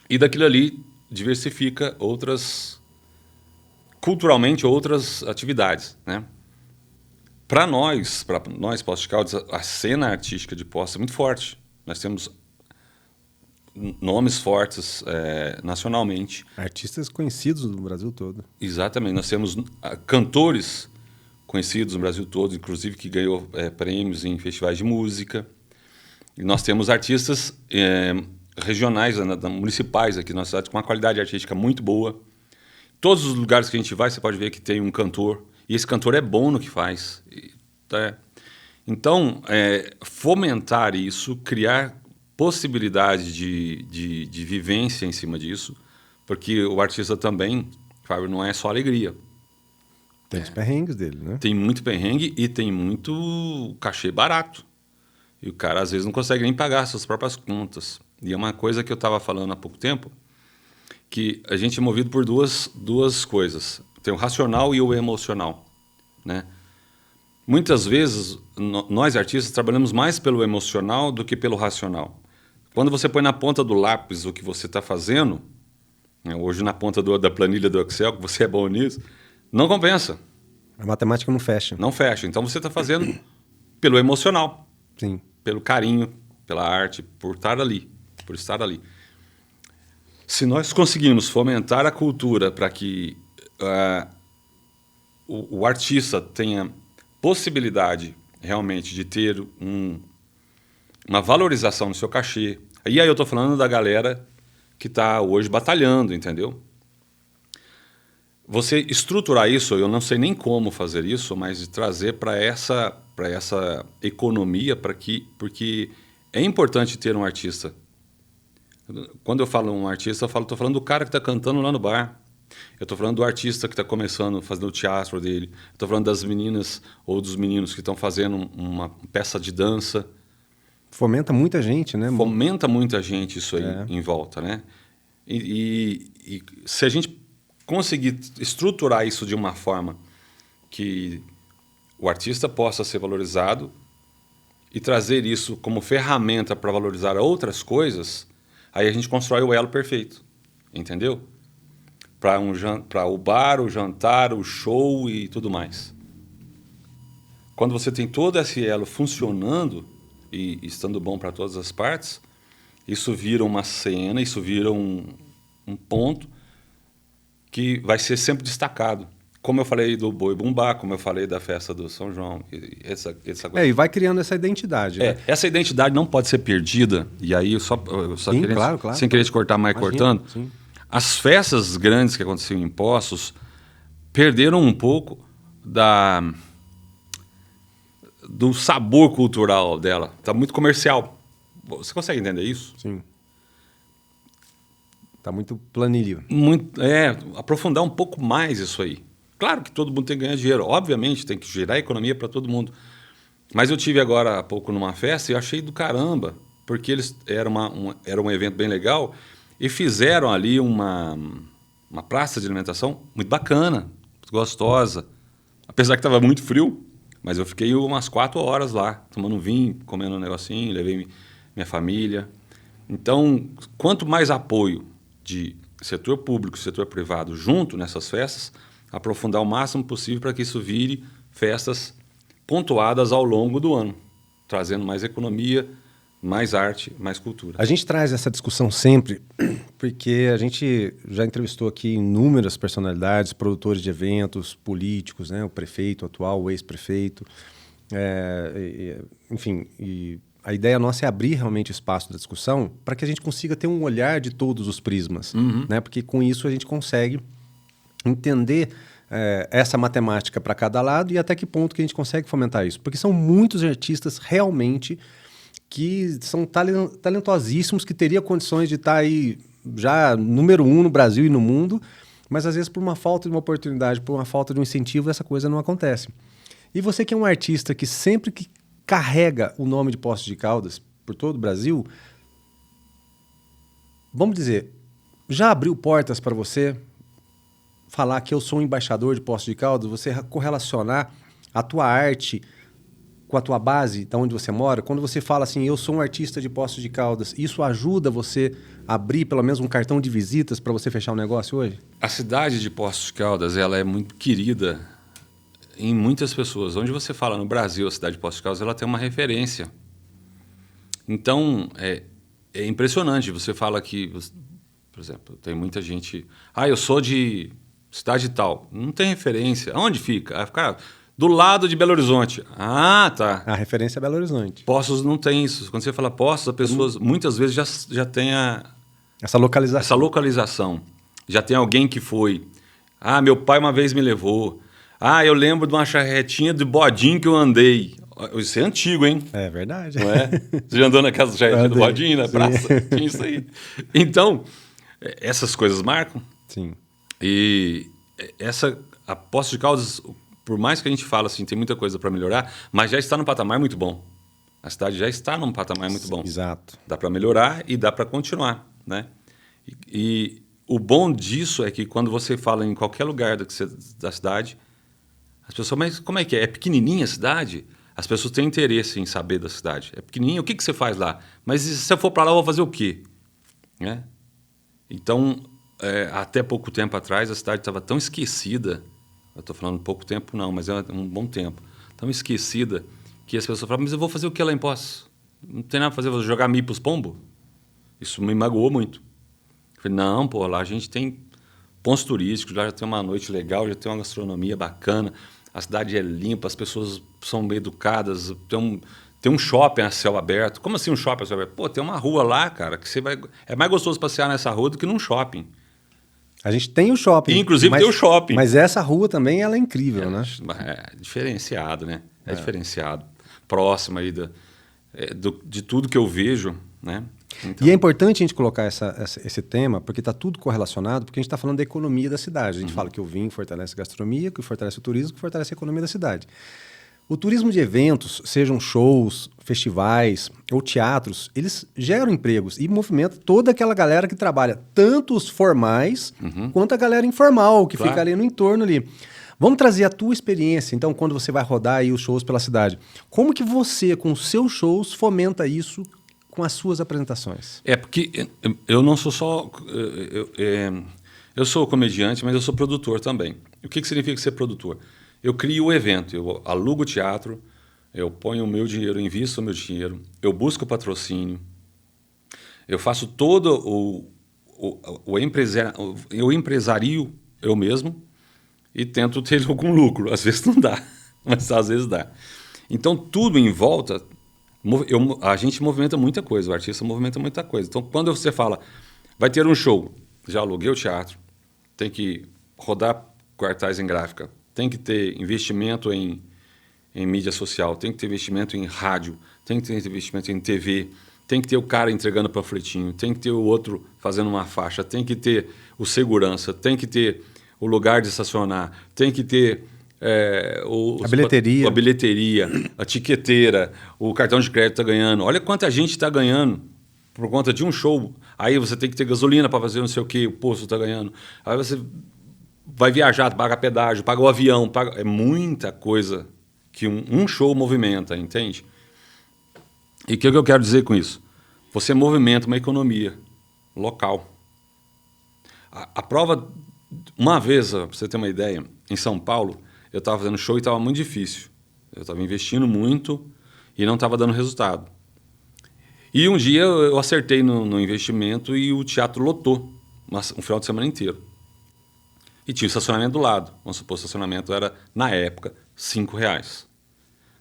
e daquilo ali diversifica culturalmente outras atividades, né? Para nós, Poços de Caldas, a cena artística de Poços é muito forte. Nós temos nomes fortes nacionalmente. Artistas conhecidos no Brasil todo. Exatamente. Nós temos cantores conhecidos no Brasil todo, inclusive que ganhou prêmios em festivais de música. E nós temos artistas regionais, municipais aqui na cidade, com uma qualidade artística muito boa. Todos os lugares que a gente vai, você pode ver que tem um cantor, e esse cantor é bom no que faz. Tá? Então, fomentar isso, criar possibilidade de vivência em cima disso, porque o artista também, Fábio, não é só alegria. Tem os perrengues dele, né? Tem muito perrengue e tem muito cachê barato. E o cara, às vezes, não consegue nem pagar suas próprias contas. E é uma coisa que eu estava falando há pouco tempo, que a gente é movido por duas coisas. Tem o racional e o emocional, né? Muitas vezes, nós artistas trabalhamos mais pelo emocional do que pelo racional. Quando você põe na ponta do lápis o que você está fazendo, né, hoje na ponta da planilha do Excel, que você é bom nisso, não compensa. A matemática não fecha. Não fecha. Então você está fazendo pelo emocional. Sim. Pelo carinho, pela arte, por estar ali. Se nós conseguirmos fomentar a cultura para que o artista tenha possibilidade realmente de ter uma valorização no seu cachê, e aí eu estou falando da galera que está hoje batalhando, entendeu? Você estruturar isso, eu não sei nem como fazer isso, mas trazer para essa economia, porque é importante ter um artista. Quando eu falo um artista, estou falando do cara que está cantando lá no bar. Eu estou falando do artista que está começando, fazendo o teatro dele. Estou falando das meninas ou dos meninos que estão fazendo uma peça de dança. Fomenta muita gente, né? Fomenta muita gente isso aí em volta, né? E se a gente conseguir estruturar isso de uma forma que o artista possa ser valorizado e trazer isso como ferramenta para valorizar outras coisas, aí a gente constrói o elo perfeito, entendeu? Para o bar, o jantar, o show e tudo mais. Quando você tem todo esse elo funcionando e estando bom para todas as partes, isso vira uma cena, isso vira um ponto que vai ser sempre destacado. Como eu falei do Boi Bumbá, como eu falei da festa do São João. Essa coisa. E vai criando essa identidade. Né? Essa identidade não pode ser perdida. E aí, eu só Sim, querendo, claro. sem querer te cortar mais Imagina, cortando, sim. as festas grandes que aconteciam em Poços perderam um pouco do sabor cultural dela. Está muito comercial. Você consegue entender isso? Sim. Tá muito planilha. Aprofundar um pouco mais isso aí. Claro que todo mundo tem que ganhar dinheiro. Obviamente, tem que gerar economia para todo mundo. Mas eu tive agora há pouco numa festa e eu achei do caramba, porque eles era um evento bem legal e fizeram ali uma praça de alimentação muito bacana, muito gostosa. Apesar que estava muito frio, mas eu fiquei umas 4 horas lá, tomando vinho, comendo um negocinho, levei minha família. Então, quanto mais apoio de setor público e setor privado junto nessas festas, aprofundar o máximo possível para que isso vire festas pontuadas ao longo do ano, trazendo mais economia, mais arte, mais cultura. A gente traz essa discussão sempre porque a gente já entrevistou aqui inúmeras personalidades, produtores de eventos, políticos, né? O prefeito atual, o ex-prefeito, enfim, e a ideia nossa é abrir realmente o espaço da discussão para que a gente consiga ter um olhar de todos os prismas, né? Porque com isso a gente consegue entender essa matemática para cada lado e até que ponto que a gente consegue fomentar isso. Porque são muitos artistas realmente que são talentosíssimos, que teriam condições de estar aí já número 1 no Brasil e no mundo, mas às vezes por uma falta de uma oportunidade, por uma falta de um incentivo, essa coisa não acontece. E você que é um artista que sempre que carrega o nome de Poços de Caldas por todo o Brasil, vamos dizer, já abriu portas para você falar que eu sou um embaixador de Poços de Caldas, você correlacionar a tua arte com a tua base, de onde você mora? Quando você fala assim, eu sou um artista de Poços de Caldas, isso ajuda você a abrir pelo menos um cartão de visitas para você fechar um negócio hoje? A cidade de Poços de Caldas, ela é muito querida em muitas pessoas. Onde você fala no Brasil, a cidade de Poços de Caldas, ela tem uma referência. Então, é impressionante. Você fala que, por exemplo, tem muita gente... eu sou de cidade tal. Não tem referência. Onde fica? Fica do lado de Belo Horizonte. Tá. A referência é Belo Horizonte. Poços não tem isso. Quando você fala Poços, as pessoas muitas vezes já tem essa localização. Já tem alguém que foi. Meu pai uma vez me levou. Eu lembro de uma charretinha de bodinho que eu andei. Isso é antigo, hein? É verdade. Não é? Você já andou naquela charretinha do bodinho na praça? Tinha isso aí. Então, essas coisas marcam. Sim. E a Poços de Caldas, por mais que a gente fale assim, tem muita coisa para melhorar, mas já está num patamar muito bom. A cidade já está num patamar muito bom. Exato. Dá para melhorar e dá para continuar, né? E o bom disso é que quando você fala em qualquer lugar da cidade, as pessoas, mas como é que é? É pequenininha a cidade? As pessoas têm interesse em saber da cidade. É pequenininha, o que você faz lá? Mas se eu for para lá, eu vou fazer o quê? Né? Então, até pouco tempo atrás, a cidade estava tão esquecida, eu estou falando pouco tempo não, mas é um bom tempo, tão esquecida, que as pessoas falavam, mas eu vou fazer o que lá em Poços? Não tem nada para fazer, vou jogar milho para os pombos? Isso me magoou muito. Eu falei, não, lá a gente tem pontos turísticos, lá já tem uma noite legal, já tem uma gastronomia bacana, a cidade é limpa, as pessoas são bem educadas, tem um shopping a céu aberto. Como assim um shopping a céu aberto? Tem uma rua lá, cara, que você vai... É mais gostoso passear nessa rua do que num shopping. A gente tem o shopping. Inclusive tem o shopping. Mas essa rua também ela é incrível, né? É diferenciado, né? É diferenciado. Próximo aí de tudo que eu vejo, né? Então... E é importante a gente colocar esse tema, porque está tudo correlacionado, porque a gente está falando da economia da cidade. A gente fala que o vinho fortalece a gastronomia, que fortalece o turismo, que fortalece a economia da cidade. O turismo de eventos, sejam shows, festivais ou teatros, eles geram empregos e movimentam toda aquela galera que trabalha, tanto os formais quanto a galera informal, que fica ali no entorno ali. Vamos trazer a tua experiência, então, quando você vai rodar aí os shows pela cidade. Como que você, com os seus shows, fomenta isso com as suas apresentações? Porque eu não sou só... Eu sou comediante, mas eu sou produtor também. O que significa ser produtor? Eu crio o evento, eu alugo o teatro, eu ponho o meu dinheiro, invisto o meu dinheiro, eu busco patrocínio, Eu faço todo o empresario eu mesmo e tento ter algum lucro. Às vezes não dá, mas às vezes dá. Então, tudo em volta, a gente movimenta muita coisa, o artista movimenta muita coisa. Então, quando você fala, vai ter um show, já aluguei o teatro, tem que rodar cartaz em gráfica, tem que ter investimento em mídia social, tem que ter investimento em rádio, tem que ter investimento em TV, tem que ter o cara entregando panfletinho, tem que ter o outro fazendo uma faixa, tem que ter o segurança, tem que ter o lugar de estacionar, tem que ter a bilheteria, a tiqueteira, o cartão de crédito está ganhando. Olha quanta gente está ganhando por conta de um show. Aí você tem que ter gasolina para fazer não sei o que, o posto está ganhando. Aí você vai viajar, paga pedágio, paga o avião, é muita coisa que um show movimenta, entende? E o que eu quero dizer com isso? Você movimenta uma economia local. A prova, uma vez, para você ter uma ideia, em São Paulo, eu estava fazendo show e estava muito difícil. Eu estava investindo muito e não estava dando resultado. E um dia eu acertei no investimento e o teatro lotou um final de semana inteiro. E tinha o estacionamento do lado. Vamos supor, o estacionamento era, na época, R$5.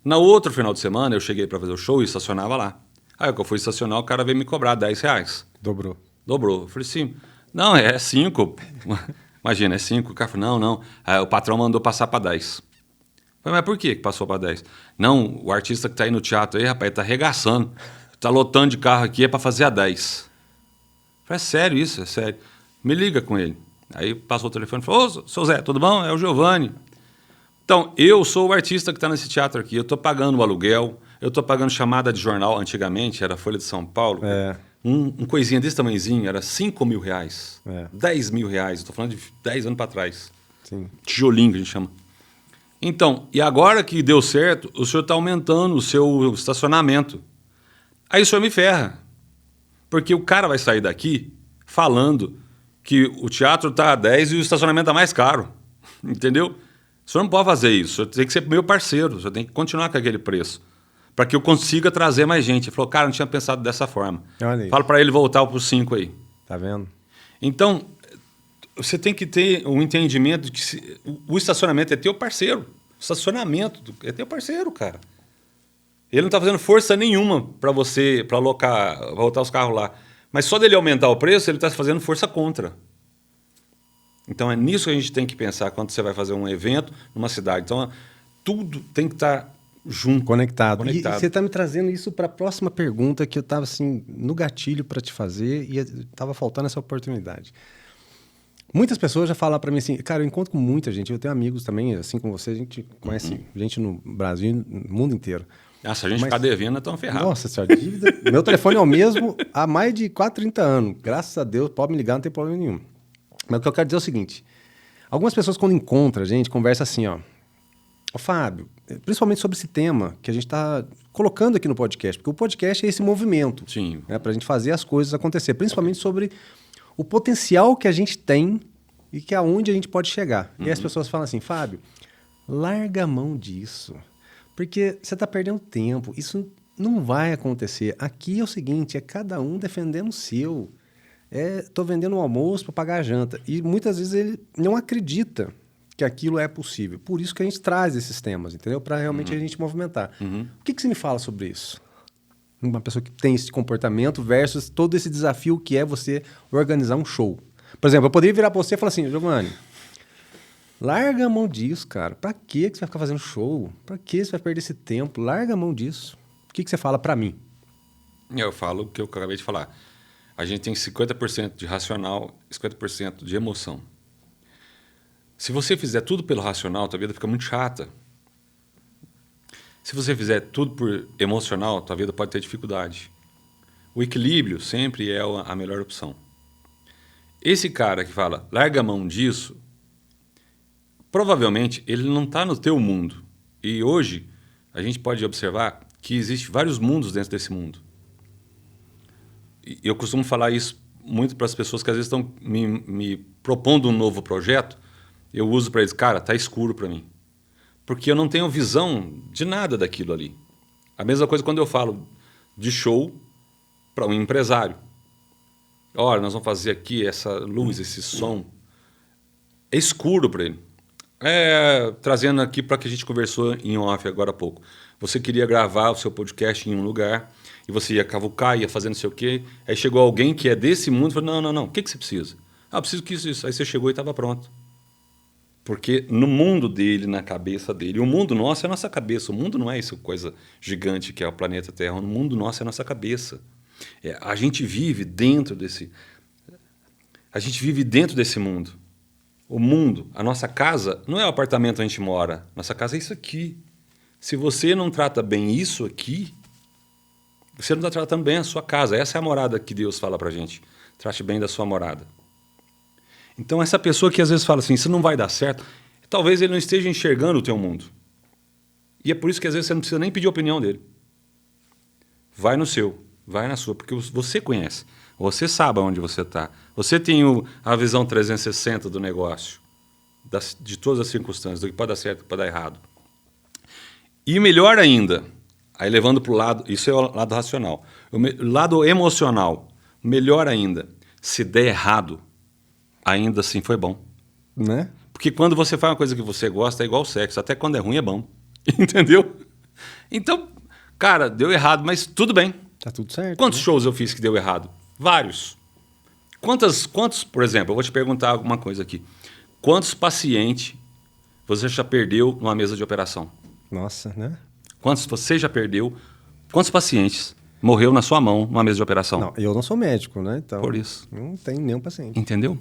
Na outro final de semana, eu cheguei para fazer o show e estacionava lá. Aí, quando eu fui estacionar, o cara veio me cobrar R$10. Dobrou. Eu falei assim, não, é 5. Imagina, é 5. O cara falou, não. Aí, o patrão mandou passar para 10. Eu falei, mas por que passou para 10? Não, o artista que está aí no teatro aí, rapaz, está arregaçando. Está lotando de carro aqui, é para fazer a 10. Eu falei, é sério isso? É sério. Me liga com ele. Aí passou o telefone e falou, ô, seu Zé, tudo bom? É o Giovanni. Então, eu sou o artista que está nesse teatro aqui. Eu estou pagando o aluguel, eu estou pagando chamada de jornal. Antigamente, era a Folha de São Paulo. Um coisinha desse tamanhozinho era R$5.000, R$10.000. Estou falando de 10 anos para trás. Sim. Tijolinho, que a gente chama. Então, e agora que deu certo, o senhor está aumentando o seu estacionamento. Aí o senhor me ferra. Porque o cara vai sair daqui falando que o teatro está a 10 e o estacionamento está mais caro. Entendeu? O senhor não pode fazer isso. O senhor tem que ser meu parceiro. O senhor tem que continuar com aquele preço. Para que eu consiga trazer mais gente. Ele falou, cara, não tinha pensado dessa forma. Fala para ele voltar para os 5 aí. Tá vendo? Então, você tem que ter um entendimento de que o estacionamento é teu parceiro. O estacionamento é teu parceiro, cara. Ele não está fazendo força nenhuma para você, para alocar, voltar os carros lá. Mas só dele aumentar o preço, ele está fazendo força contra. Então, é nisso que a gente tem que pensar quando você vai fazer um evento numa cidade. Então, tudo tem que estar junto. Conectado. E você está me trazendo isso para a próxima pergunta que eu estava assim, no gatilho para te fazer e estava faltando essa oportunidade. Muitas pessoas já falam para mim assim, cara, eu encontro com muita gente, eu tenho amigos também, assim como você, a gente conhece gente no Brasil, no mundo inteiro. Se a gente ficar devendo, nós estamos ferrados. Nossa senhora, dívida. Meu telefone é o mesmo há mais de 30 anos. Graças a Deus, pode me ligar, não tem problema nenhum. Mas o que eu quero dizer é o seguinte, algumas pessoas quando encontram a gente, conversam assim, ó, Fábio, principalmente sobre esse tema que a gente está colocando aqui no podcast, porque o podcast é esse movimento, né, para a gente fazer as coisas acontecer, principalmente sobre o potencial que a gente tem e que aonde a gente pode chegar. E as pessoas falam assim, Fábio, larga a mão disso, porque você está perdendo tempo, isso não vai acontecer. Aqui é o seguinte, é cada um defendendo o seu. Estou vendendo um almoço para pagar a janta. E muitas vezes ele não acredita que aquilo é possível. Por isso que a gente traz esses temas, entendeu? Para realmente a gente movimentar. O que você me fala sobre isso? Uma pessoa que tem esse comportamento versus todo esse desafio que é você organizar um show. Por exemplo, eu poderia virar para você e falar assim, Giovanni, larga a mão disso, cara. Para que você vai ficar fazendo show? Para que você vai perder esse tempo? Larga a mão disso. O que você fala para mim? Eu falo o que eu acabei de falar. A gente tem 50% de racional e 50% de emoção. Se você fizer tudo pelo racional, tua vida fica muito chata. Se você fizer tudo por emocional, tua vida pode ter dificuldade. O equilíbrio sempre é a melhor opção. Esse cara que fala, larga a mão disso, provavelmente ele não está no teu mundo. E hoje a gente pode observar que existem vários mundos dentro desse mundo. Eu costumo falar isso muito para as pessoas que às vezes estão me propondo um novo projeto. Eu uso para eles, cara, tá escuro para mim. Porque eu não tenho visão de nada daquilo ali. A mesma coisa quando eu falo de show para um empresário. Olha, nós vamos fazer aqui essa luz, esse som. É escuro para ele. Trazendo aqui para que a gente conversou em off agora há pouco. Você queria gravar o seu podcast em um lugar e você ia cavucar, ia fazer não sei o quê. Aí chegou alguém que é desse mundo e falou, não. O que você precisa? Eu preciso que isso. Aí você chegou e estava pronto. Porque no mundo dele, na cabeça dele, o mundo nosso é a nossa cabeça. O mundo não é essa coisa gigante que é o planeta Terra. O mundo nosso é a nossa cabeça. A gente vive dentro desse mundo. O mundo, a nossa casa, não é o apartamento onde a gente mora. Nossa casa é isso aqui. Se você não trata bem isso aqui, você não está tratando bem a sua casa. Essa é a morada que Deus fala para a gente. Trate bem da sua morada. Então, essa pessoa que às vezes fala assim, isso não vai dar certo, talvez ele não esteja enxergando o teu mundo. E é por isso que às vezes você não precisa nem pedir a opinião dele. Vai no seu, vai na sua, porque você conhece. Você sabe onde você está. Você tem a visão 360 do negócio, de todas as circunstâncias, do que pode dar certo, do que pode dar errado. E melhor ainda, aí levando para o lado, isso é o lado racional, o lado emocional, melhor ainda, se der errado, ainda assim foi bom. Né? Porque quando você faz uma coisa que você gosta, é igual sexo. Até quando é ruim, é bom. Entendeu? Então, cara, deu errado, mas tudo bem. Tá tudo certo. Quantos né? shows eu fiz que deu errado? Vários. Quantos, por exemplo, eu vou te perguntar alguma coisa aqui. Quantos pacientes você já perdeu numa mesa de operação? Nossa, né? Quantos você já perdeu? Quantos pacientes morreu na sua mão numa mesa de operação? Não, eu não sou médico, né? Então, Por isso. não tenho nenhum paciente. Entendeu?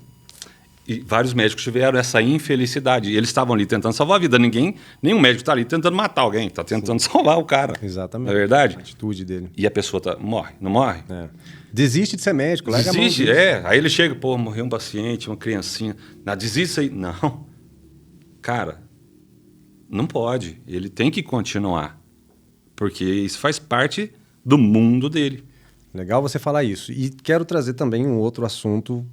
E vários médicos tiveram essa infelicidade. E eles estavam ali tentando salvar a vida. Nenhum médico está ali tentando matar alguém. Está tentando salvar o cara. Exatamente. Não é verdade? A atitude dele. E a pessoa morre, não morre? É. Desiste de ser médico, larga Desiste, a mão disso. Aí ele chega, pô, morreu um paciente, uma criancinha. Não, desiste aí. Não. Cara, não pode. Ele tem que continuar. Porque isso faz parte do mundo dele. Legal você falar isso. E quero trazer também um outro assunto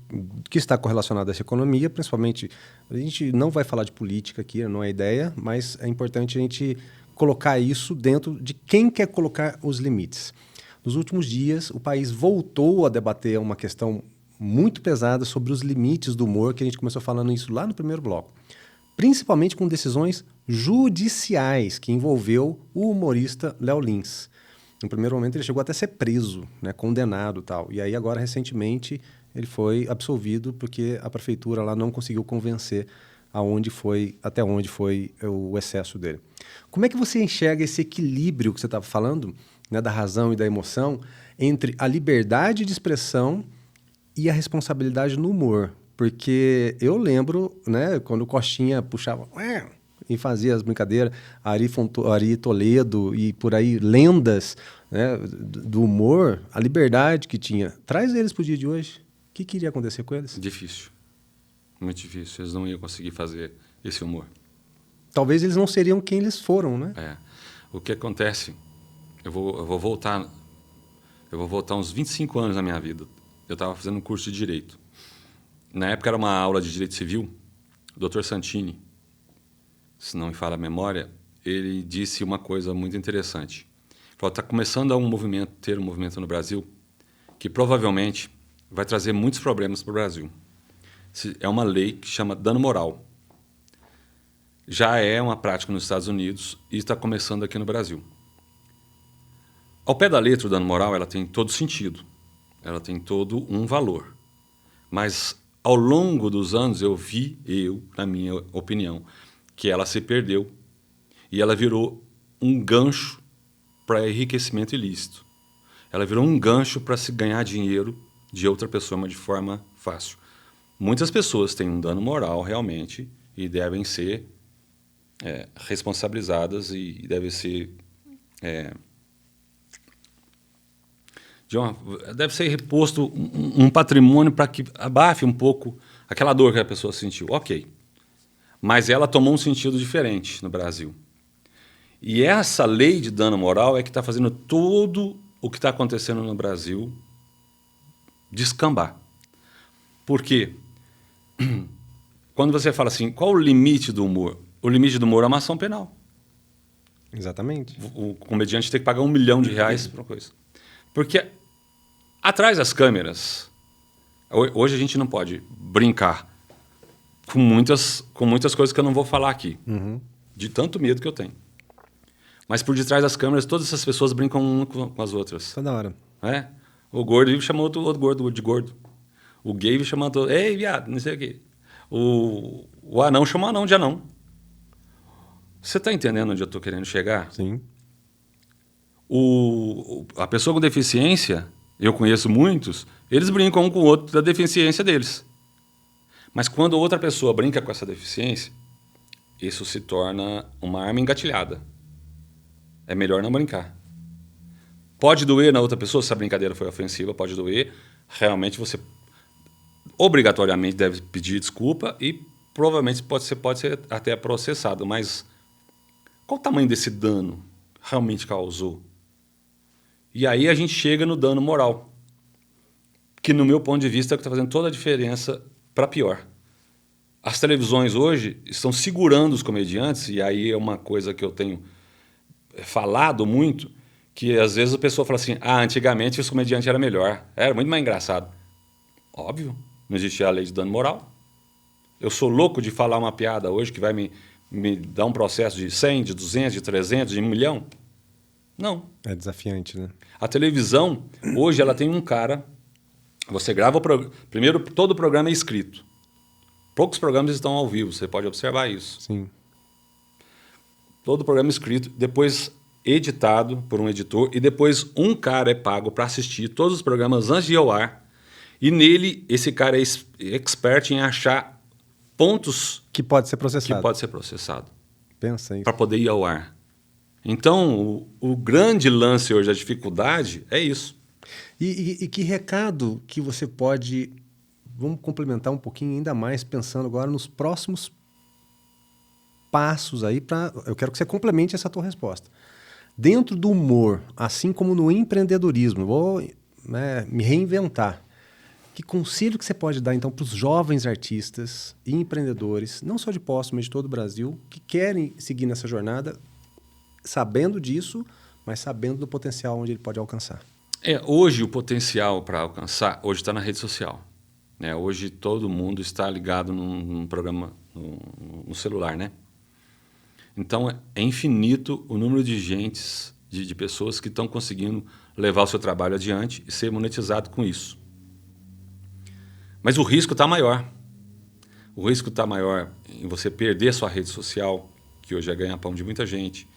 que está correlacionado a essa economia, principalmente, a gente não vai falar de política aqui, não é ideia, mas é importante a gente colocar isso dentro de quem quer colocar os limites. Nos últimos dias, o país voltou a debater uma questão muito pesada sobre os limites do humor, que a gente começou falando isso lá no primeiro bloco. Principalmente com decisões judiciais que envolveu o humorista Léo Lins. No primeiro momento ele chegou até a ser preso, né, condenado e tal. E aí agora, recentemente, ele foi absolvido porque a prefeitura lá não conseguiu convencer até onde foi o excesso dele. Como é que você enxerga esse equilíbrio que você estava falando, né, da razão e da emoção, entre a liberdade de expressão e a responsabilidade no humor? Porque eu lembro, né, quando o Costinha puxava e fazia as brincadeiras, Ari Toledo e por aí, lendas, né, do humor, a liberdade que tinha. Traz eles para o dia de hoje. O que iria acontecer com eles? Difícil. Muito difícil. Eles não iam conseguir fazer esse humor. Talvez eles não seriam quem eles foram, né? O que acontece, eu vou voltar uns 25 anos na minha vida. Eu estava fazendo um curso de Direito. Na época era uma aula de Direito Civil. O Dr. Santini, se não me falha a memória, ele disse uma coisa muito interessante. Ele falou, está começando ter um movimento no Brasil que provavelmente vai trazer muitos problemas para o Brasil. É uma lei que chama dano moral. Já é uma prática nos Estados Unidos e está começando aqui no Brasil. Ao pé da letra, o dano moral, ela tem todo sentido. Ela tem todo um valor. Mas, ao longo dos anos, na minha opinião, que ela se perdeu e ela virou um gancho para enriquecimento ilícito. Ela virou um gancho para se ganhar dinheiro de outra pessoa, mas de forma fácil. Muitas pessoas têm um dano moral realmente e devem ser responsabilizadas e devem ser deve ser reposto um patrimônio para que abafe um pouco aquela dor que a pessoa sentiu. Ok. Mas ela tomou um sentido diferente no Brasil. E essa lei de dano moral é que está fazendo tudo o que está acontecendo no Brasil descambar. Por quê? Quando você fala assim, qual o limite do humor? O limite do humor é uma ação penal. Exatamente. O comediante tem que pagar R$1 milhão para uma coisa. Porque atrás das câmeras Hoje a gente não pode brincar com muitas coisas que eu não vou falar aqui, de tanto medo que eu tenho. Mas por detrás das câmeras, todas essas pessoas brincam uma com as outras. Tá da hora. É? O gordo chamou outro gordo de gordo. O gay chamou outro, ei, viado, não sei o quê. O anão chamou o anão de anão. Você está entendendo onde eu estou querendo chegar? Sim. A pessoa com deficiência, eu conheço muitos, eles brincam um com o outro da deficiência deles. Mas quando outra pessoa brinca com essa deficiência, isso se torna uma arma engatilhada. É melhor não brincar. Pode doer na outra pessoa, se a brincadeira foi ofensiva, pode doer. Realmente você obrigatoriamente deve pedir desculpa e provavelmente você pode ser até processado. Mas qual o tamanho desse dano realmente causou? E aí a gente chega no dano moral, que no meu ponto de vista é o que está fazendo toda a diferença para pior. As televisões hoje estão segurando os comediantes, e aí é uma coisa que eu tenho falado muito, que às vezes a pessoa fala assim, antigamente os comediantes era melhor, era muito mais engraçado. Óbvio, não existia a lei de dano moral. Eu sou louco de falar uma piada hoje que vai me dar um processo de 100, de 200, de 300, de 1 milhão? Não. É desafiante, né? A televisão, hoje, ela tem um cara, você grava primeiro, todo o programa é escrito. Poucos programas estão ao vivo, você pode observar isso. Sim. Todo o programa escrito, depois editado por um editor, e depois um cara é pago para assistir todos os programas antes de ir ao ar. E nele, esse cara é expert em achar pontos que pode ser processado. Pensa isso. Para poder ir ao ar. Então, o grande lance hoje, a dificuldade, é isso. E que recado que você pode... Vamos complementar um pouquinho ainda mais, pensando agora nos próximos passos aí para... Eu quero que você complemente essa tua resposta. Dentro do humor, assim como no empreendedorismo, vou me reinventar. Que conselho que você pode dar, então, para os jovens artistas e empreendedores, não só de Poços, mas de todo o Brasil, que querem seguir nessa jornada, sabendo disso, mas sabendo do potencial onde ele pode alcançar? Hoje o potencial para alcançar, hoje está na rede social. Hoje todo mundo está ligado num programa, no celular, né? Então é infinito o número de de pessoas que estão conseguindo levar o seu trabalho adiante e ser monetizado com isso. Mas o risco está maior. O risco está maior em você perder sua rede social, que hoje é ganha-pão de muita gente,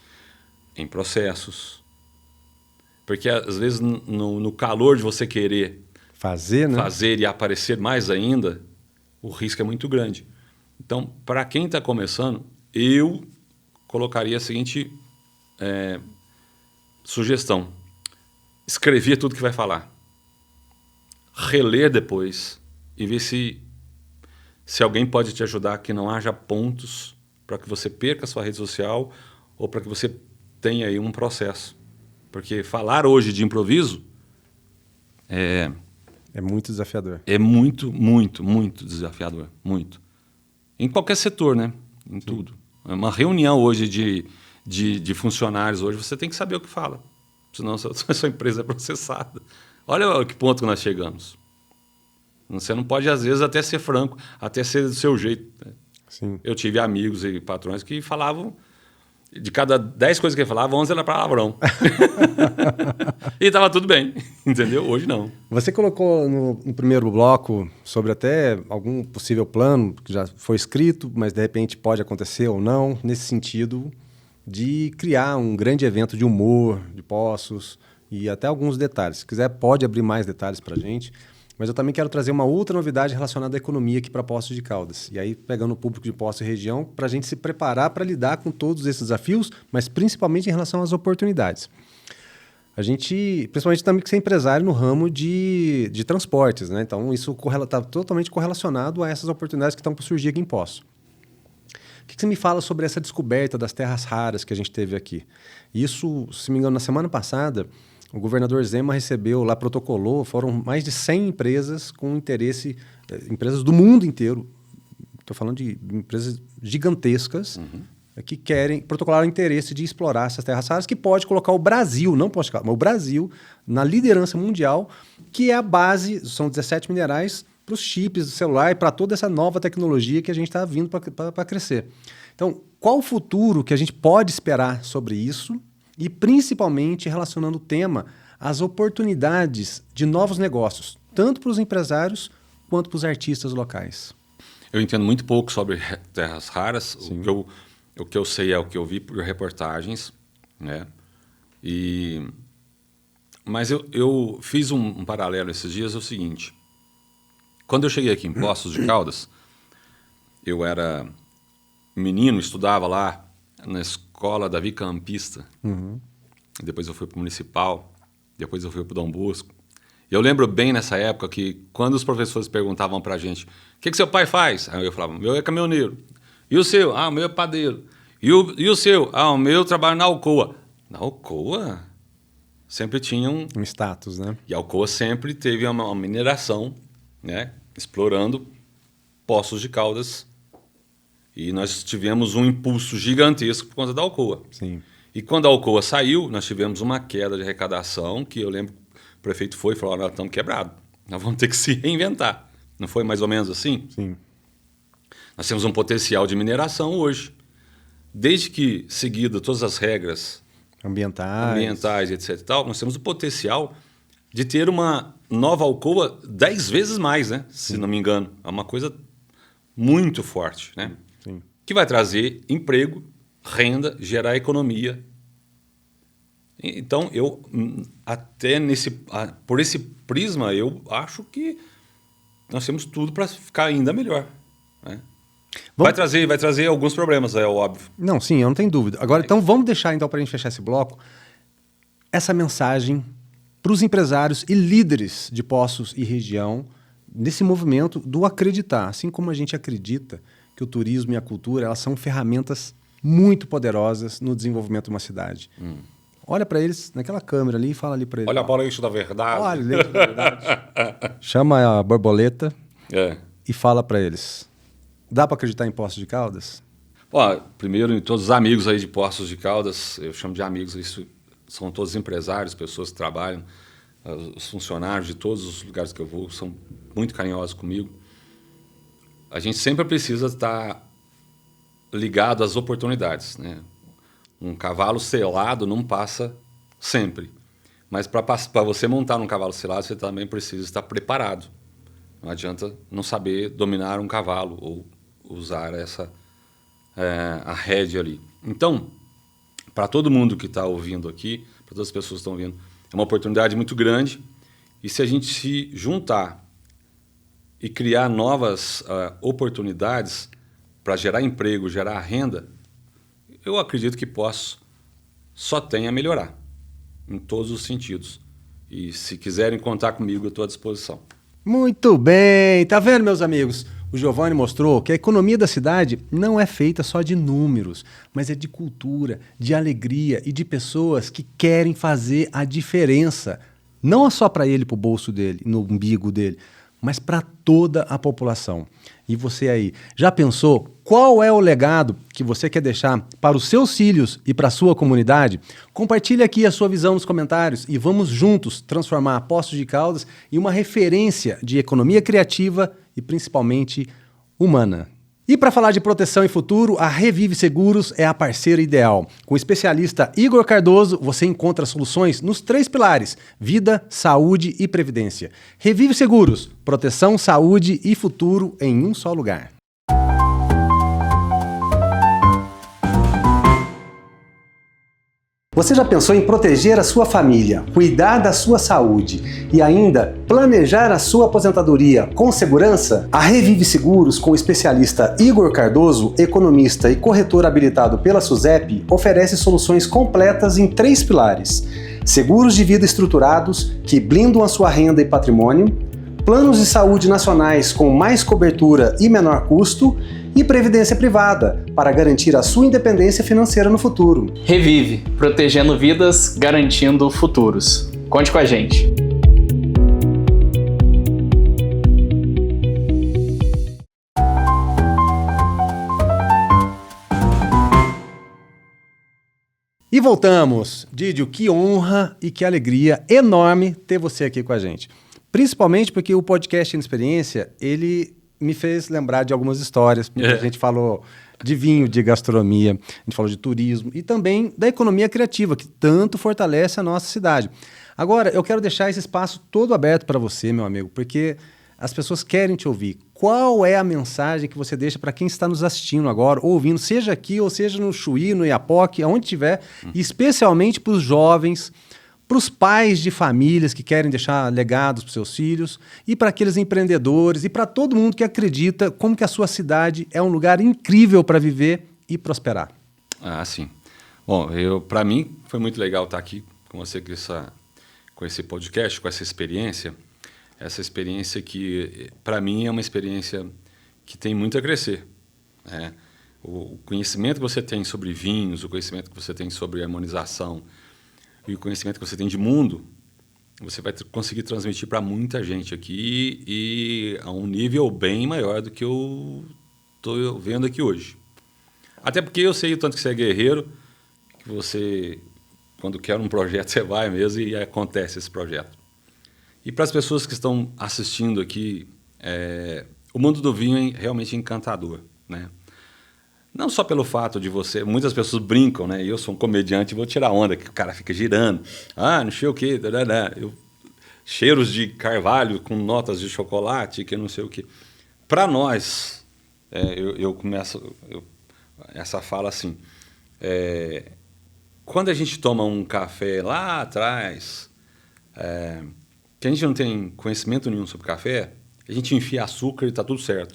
em processos. Porque, às vezes, no calor de você querer fazer e aparecer mais ainda, o risco é muito grande. Então, para quem está começando, eu colocaria a seguinte sugestão. Escrever tudo que vai falar. Reler depois e ver se alguém pode te ajudar, que não haja pontos para que você perca a sua rede social ou para que você tenha aí um processo. Porque falar hoje de improviso é muito desafiador. É muito, muito, muito desafiador. Muito. Em qualquer setor, né? Em tudo. Uma reunião hoje de funcionários, hoje você tem que saber o que fala. Senão a sua empresa é processada. Olha que ponto que nós chegamos. Você não pode, às vezes, até ser franco, até ser do seu jeito. Né? Sim. Eu tive amigos e patrões que falavam, de cada 10 coisas que ele falava, 11 era palavrão. E estava tudo bem, entendeu? Hoje não. Você colocou no primeiro bloco sobre até algum possível plano que já foi escrito, mas de repente pode acontecer ou não, nesse sentido de criar um grande evento de humor, de Poços e até alguns detalhes. Se quiser, pode abrir mais detalhes para a gente. Mas eu também quero trazer uma outra novidade relacionada à economia aqui para Poços de Caldas. E aí, pegando o público de Poços e região, para a gente se preparar para lidar com todos esses desafios, mas principalmente em relação às oportunidades. A gente, principalmente também que você é empresário no ramo de transportes, né? Então, isso está totalmente correlacionado a essas oportunidades que estão por surgir aqui em Poços. O que você me fala sobre essa descoberta das terras raras que a gente teve aqui? Isso, se me engano, na semana passada... O governador Zema protocolou, foram mais de 100 empresas com interesse, empresas do mundo inteiro, estou falando de empresas gigantescas, que protocolaram interesse de explorar essas terras raras, que pode colocar o Brasil, não Portugal, mas o Brasil, na liderança mundial, que é a base, são 17 minerais, os chips do celular e para toda essa nova tecnologia que a gente está vindo para crescer. Então, qual o futuro que a gente pode esperar sobre isso e principalmente relacionando o tema às oportunidades de novos negócios, tanto para os empresários quanto para os artistas locais? Eu entendo muito pouco sobre terras raras. O que eu sei é o que eu vi por reportagens, né? Mas eu fiz um paralelo esses dias, é o seguinte. Quando eu cheguei aqui em Poços de Caldas, eu era menino, estudava lá na escola Davi Campista. Depois eu fui para o Municipal, depois eu fui para o Dom Bosco. Eu lembro bem nessa época que quando os professores perguntavam para a gente, o que seu pai faz? Aí eu falava, o meu é caminhoneiro. E o seu? Ah, o meu é padeiro. E o seu? Ah, o meu trabalha na Alcoa. Na Alcoa? Sempre tinha um status, né? E a Alcoa sempre teve uma mineração, né? Explorando Poços de Caldas. E nós tivemos um impulso gigantesco por conta da Alcoa. Sim. E quando a Alcoa saiu, nós tivemos uma queda de arrecadação que eu lembro que o prefeito foi e falou, nós estamos quebrados, nós vamos ter que se reinventar. Não foi mais ou menos assim? Sim. Nós temos um potencial de mineração hoje. Desde que, seguido todas as regras ambientais, etc. e tal, nós temos o potencial de ter uma nova Alcoa 10 vezes mais, né? Se não me engano. É uma coisa muito forte, né? Sim. Que vai trazer emprego, renda, gerar economia. Então, eu até por esse prisma, eu acho que nós temos tudo para ficar ainda melhor, né? Vai trazer alguns problemas, é óbvio. Não, sim, eu não tenho dúvida. Agora, então, vamos deixar, então, para a gente fechar esse bloco, essa mensagem para os empresários e líderes de Poços e região, nesse movimento do acreditar. Assim como a gente acredita que o turismo e a cultura, elas são ferramentas muito poderosas no desenvolvimento de uma cidade. Olha para eles naquela câmera ali e fala ali para eles. Olha para o eixo da verdade. Olha, eixo da verdade. Chama a borboleta e fala para eles. Dá para acreditar em Poços de Caldas? Primeiro, em todos os amigos aí de Poços de Caldas, eu chamo de amigos, isso são todos empresários, pessoas que trabalham, os funcionários de todos os lugares que eu vou são muito carinhosos comigo. A gente sempre precisa estar ligado às oportunidades, né? Um cavalo selado não passa sempre, mas para você montar num cavalo selado, você também precisa estar preparado. Não adianta não saber dominar um cavalo ou usar a rédea ali. Então, para todo mundo que está ouvindo aqui, para todas as pessoas que estão ouvindo, é uma oportunidade muito grande. E se a gente se juntar e criar novas oportunidades para gerar emprego, gerar renda, eu acredito que Poços só tem a melhorar, em todos os sentidos. E se quiserem contar comigo, eu estou à disposição. Muito bem, tá vendo, meus amigos? O Giovanni mostrou que a economia da cidade não é feita só de números, mas é de cultura, de alegria e de pessoas que querem fazer a diferença. Não só para ele, para o bolso dele, no umbigo dele, mas para toda a população. E você aí, já pensou qual é o legado que você quer deixar para os seus filhos e para a sua comunidade? Compartilhe aqui a sua visão nos comentários e vamos juntos transformar Poços de Caldas em uma referência de economia criativa e principalmente humana. E para falar de proteção e futuro, a Revive Seguros é a parceira ideal. Com o especialista Igor Cardoso, você encontra soluções nos 3 pilares: vida, saúde e previdência. Revive Seguros, proteção, saúde e futuro em um só lugar. Você já pensou em proteger a sua família, cuidar da sua saúde e ainda planejar a sua aposentadoria com segurança? A Revive Seguros, com o especialista Igor Cardoso, economista e corretor habilitado pela SUSEP, oferece soluções completas em 3 pilares: seguros de vida estruturados, que blindam a sua renda e patrimônio, planos de saúde nacionais com mais cobertura e menor custo, e previdência privada, para garantir a sua independência financeira no futuro. Revive, protegendo vidas, garantindo futuros. Conte com a gente. E voltamos. Didio, que honra e que alegria enorme ter você aqui com a gente. Principalmente porque o podcast Inexperiência, ele me fez lembrar de algumas histórias. A gente falou de vinho, de gastronomia, a gente falou de turismo e também da economia criativa, que tanto fortalece a nossa cidade. Agora, eu quero deixar esse espaço todo aberto para você, meu amigo, porque as pessoas querem te ouvir. Qual é a mensagem que você deixa para quem está nos assistindo agora, ouvindo, seja aqui ou seja no Chuí, no Iapoque, aonde estiver, e especialmente para os jovens, para os pais de famílias que querem deixar legados para os seus filhos e para aqueles empreendedores e para todo mundo que acredita como que a sua cidade é um lugar incrível para viver e prosperar. Ah, sim. Bom, para mim foi muito legal estar aqui com você com esse podcast, com essa experiência que para mim é uma experiência que tem muito a crescer, né? O conhecimento que você tem sobre vinhos, o conhecimento que você tem sobre harmonização, e o conhecimento que você tem de mundo, você vai conseguir transmitir para muita gente aqui e a um nível bem maior do que eu estou vendo aqui hoje. Até porque eu sei o tanto que você é guerreiro, que você, quando quer um projeto, você vai mesmo e acontece esse projeto. E para as pessoas que estão assistindo aqui, o mundo do vinho é realmente encantador, né? Não só pelo fato de você... Muitas pessoas brincam, né? Eu sou um comediante e vou tirar onda, que o cara fica girando. Ah, não sei o quê. Cheiros de carvalho com notas de chocolate, que não sei o quê. Para nós, eu começo essa fala assim. Quando a gente toma um café lá atrás, que a gente não tem conhecimento nenhum sobre café, a gente enfia açúcar e está tudo certo.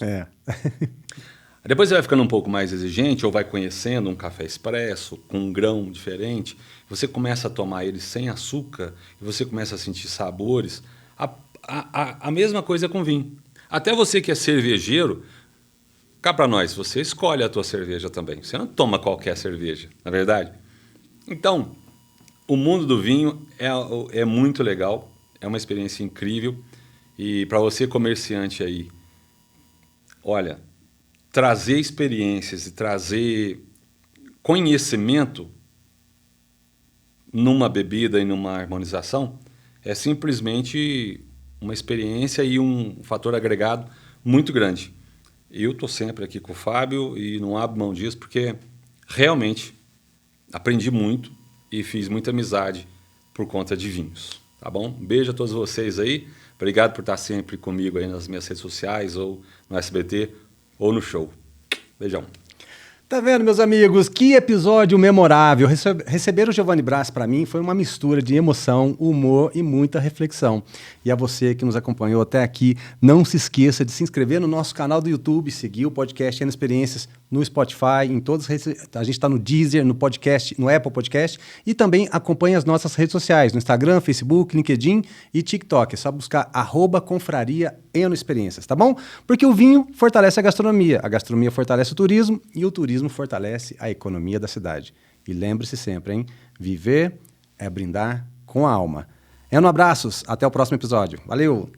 Depois você vai ficando um pouco mais exigente ou vai conhecendo um café expresso com um grão diferente, você começa a tomar ele sem açúcar e você começa a sentir sabores. A mesma coisa com vinho. Até você que é cervejeiro, cá para nós, você escolhe a tua cerveja também. Você não toma qualquer cerveja, na verdade? Então, o mundo do vinho é muito legal, é uma experiência incrível. E para você comerciante aí, olha... trazer experiências e trazer conhecimento numa bebida e numa harmonização é simplesmente uma experiência e um fator agregado muito grande. Eu estou sempre aqui com o Fábio e não abro mão disso porque realmente aprendi muito e fiz muita amizade por conta de vinhos. Tá bom? Um beijo a todos vocês aí. Obrigado por estar sempre comigo aí nas minhas redes sociais ou no SBT ou no show. Beijão. Tá vendo, meus amigos? Que episódio memorável. Receber o Giovanni Brás para mim foi uma mistura de emoção, humor e muita reflexão. E a você que nos acompanhou até aqui, não se esqueça de se inscrever no nosso canal do YouTube, seguir o podcast Inexperiências no Spotify, em todas a gente está no Deezer, no podcast, no Apple Podcast e também acompanhe as nossas redes sociais, no Instagram, Facebook, LinkedIn e TikTok. É só buscar @confraria Enoexperiências, tá bom? Porque o vinho fortalece a gastronomia fortalece o turismo e o turismo fortalece a economia da cidade. E lembre-se sempre, hein? Viver é brindar com a alma. Eno, abraços, até o próximo episódio. Valeu!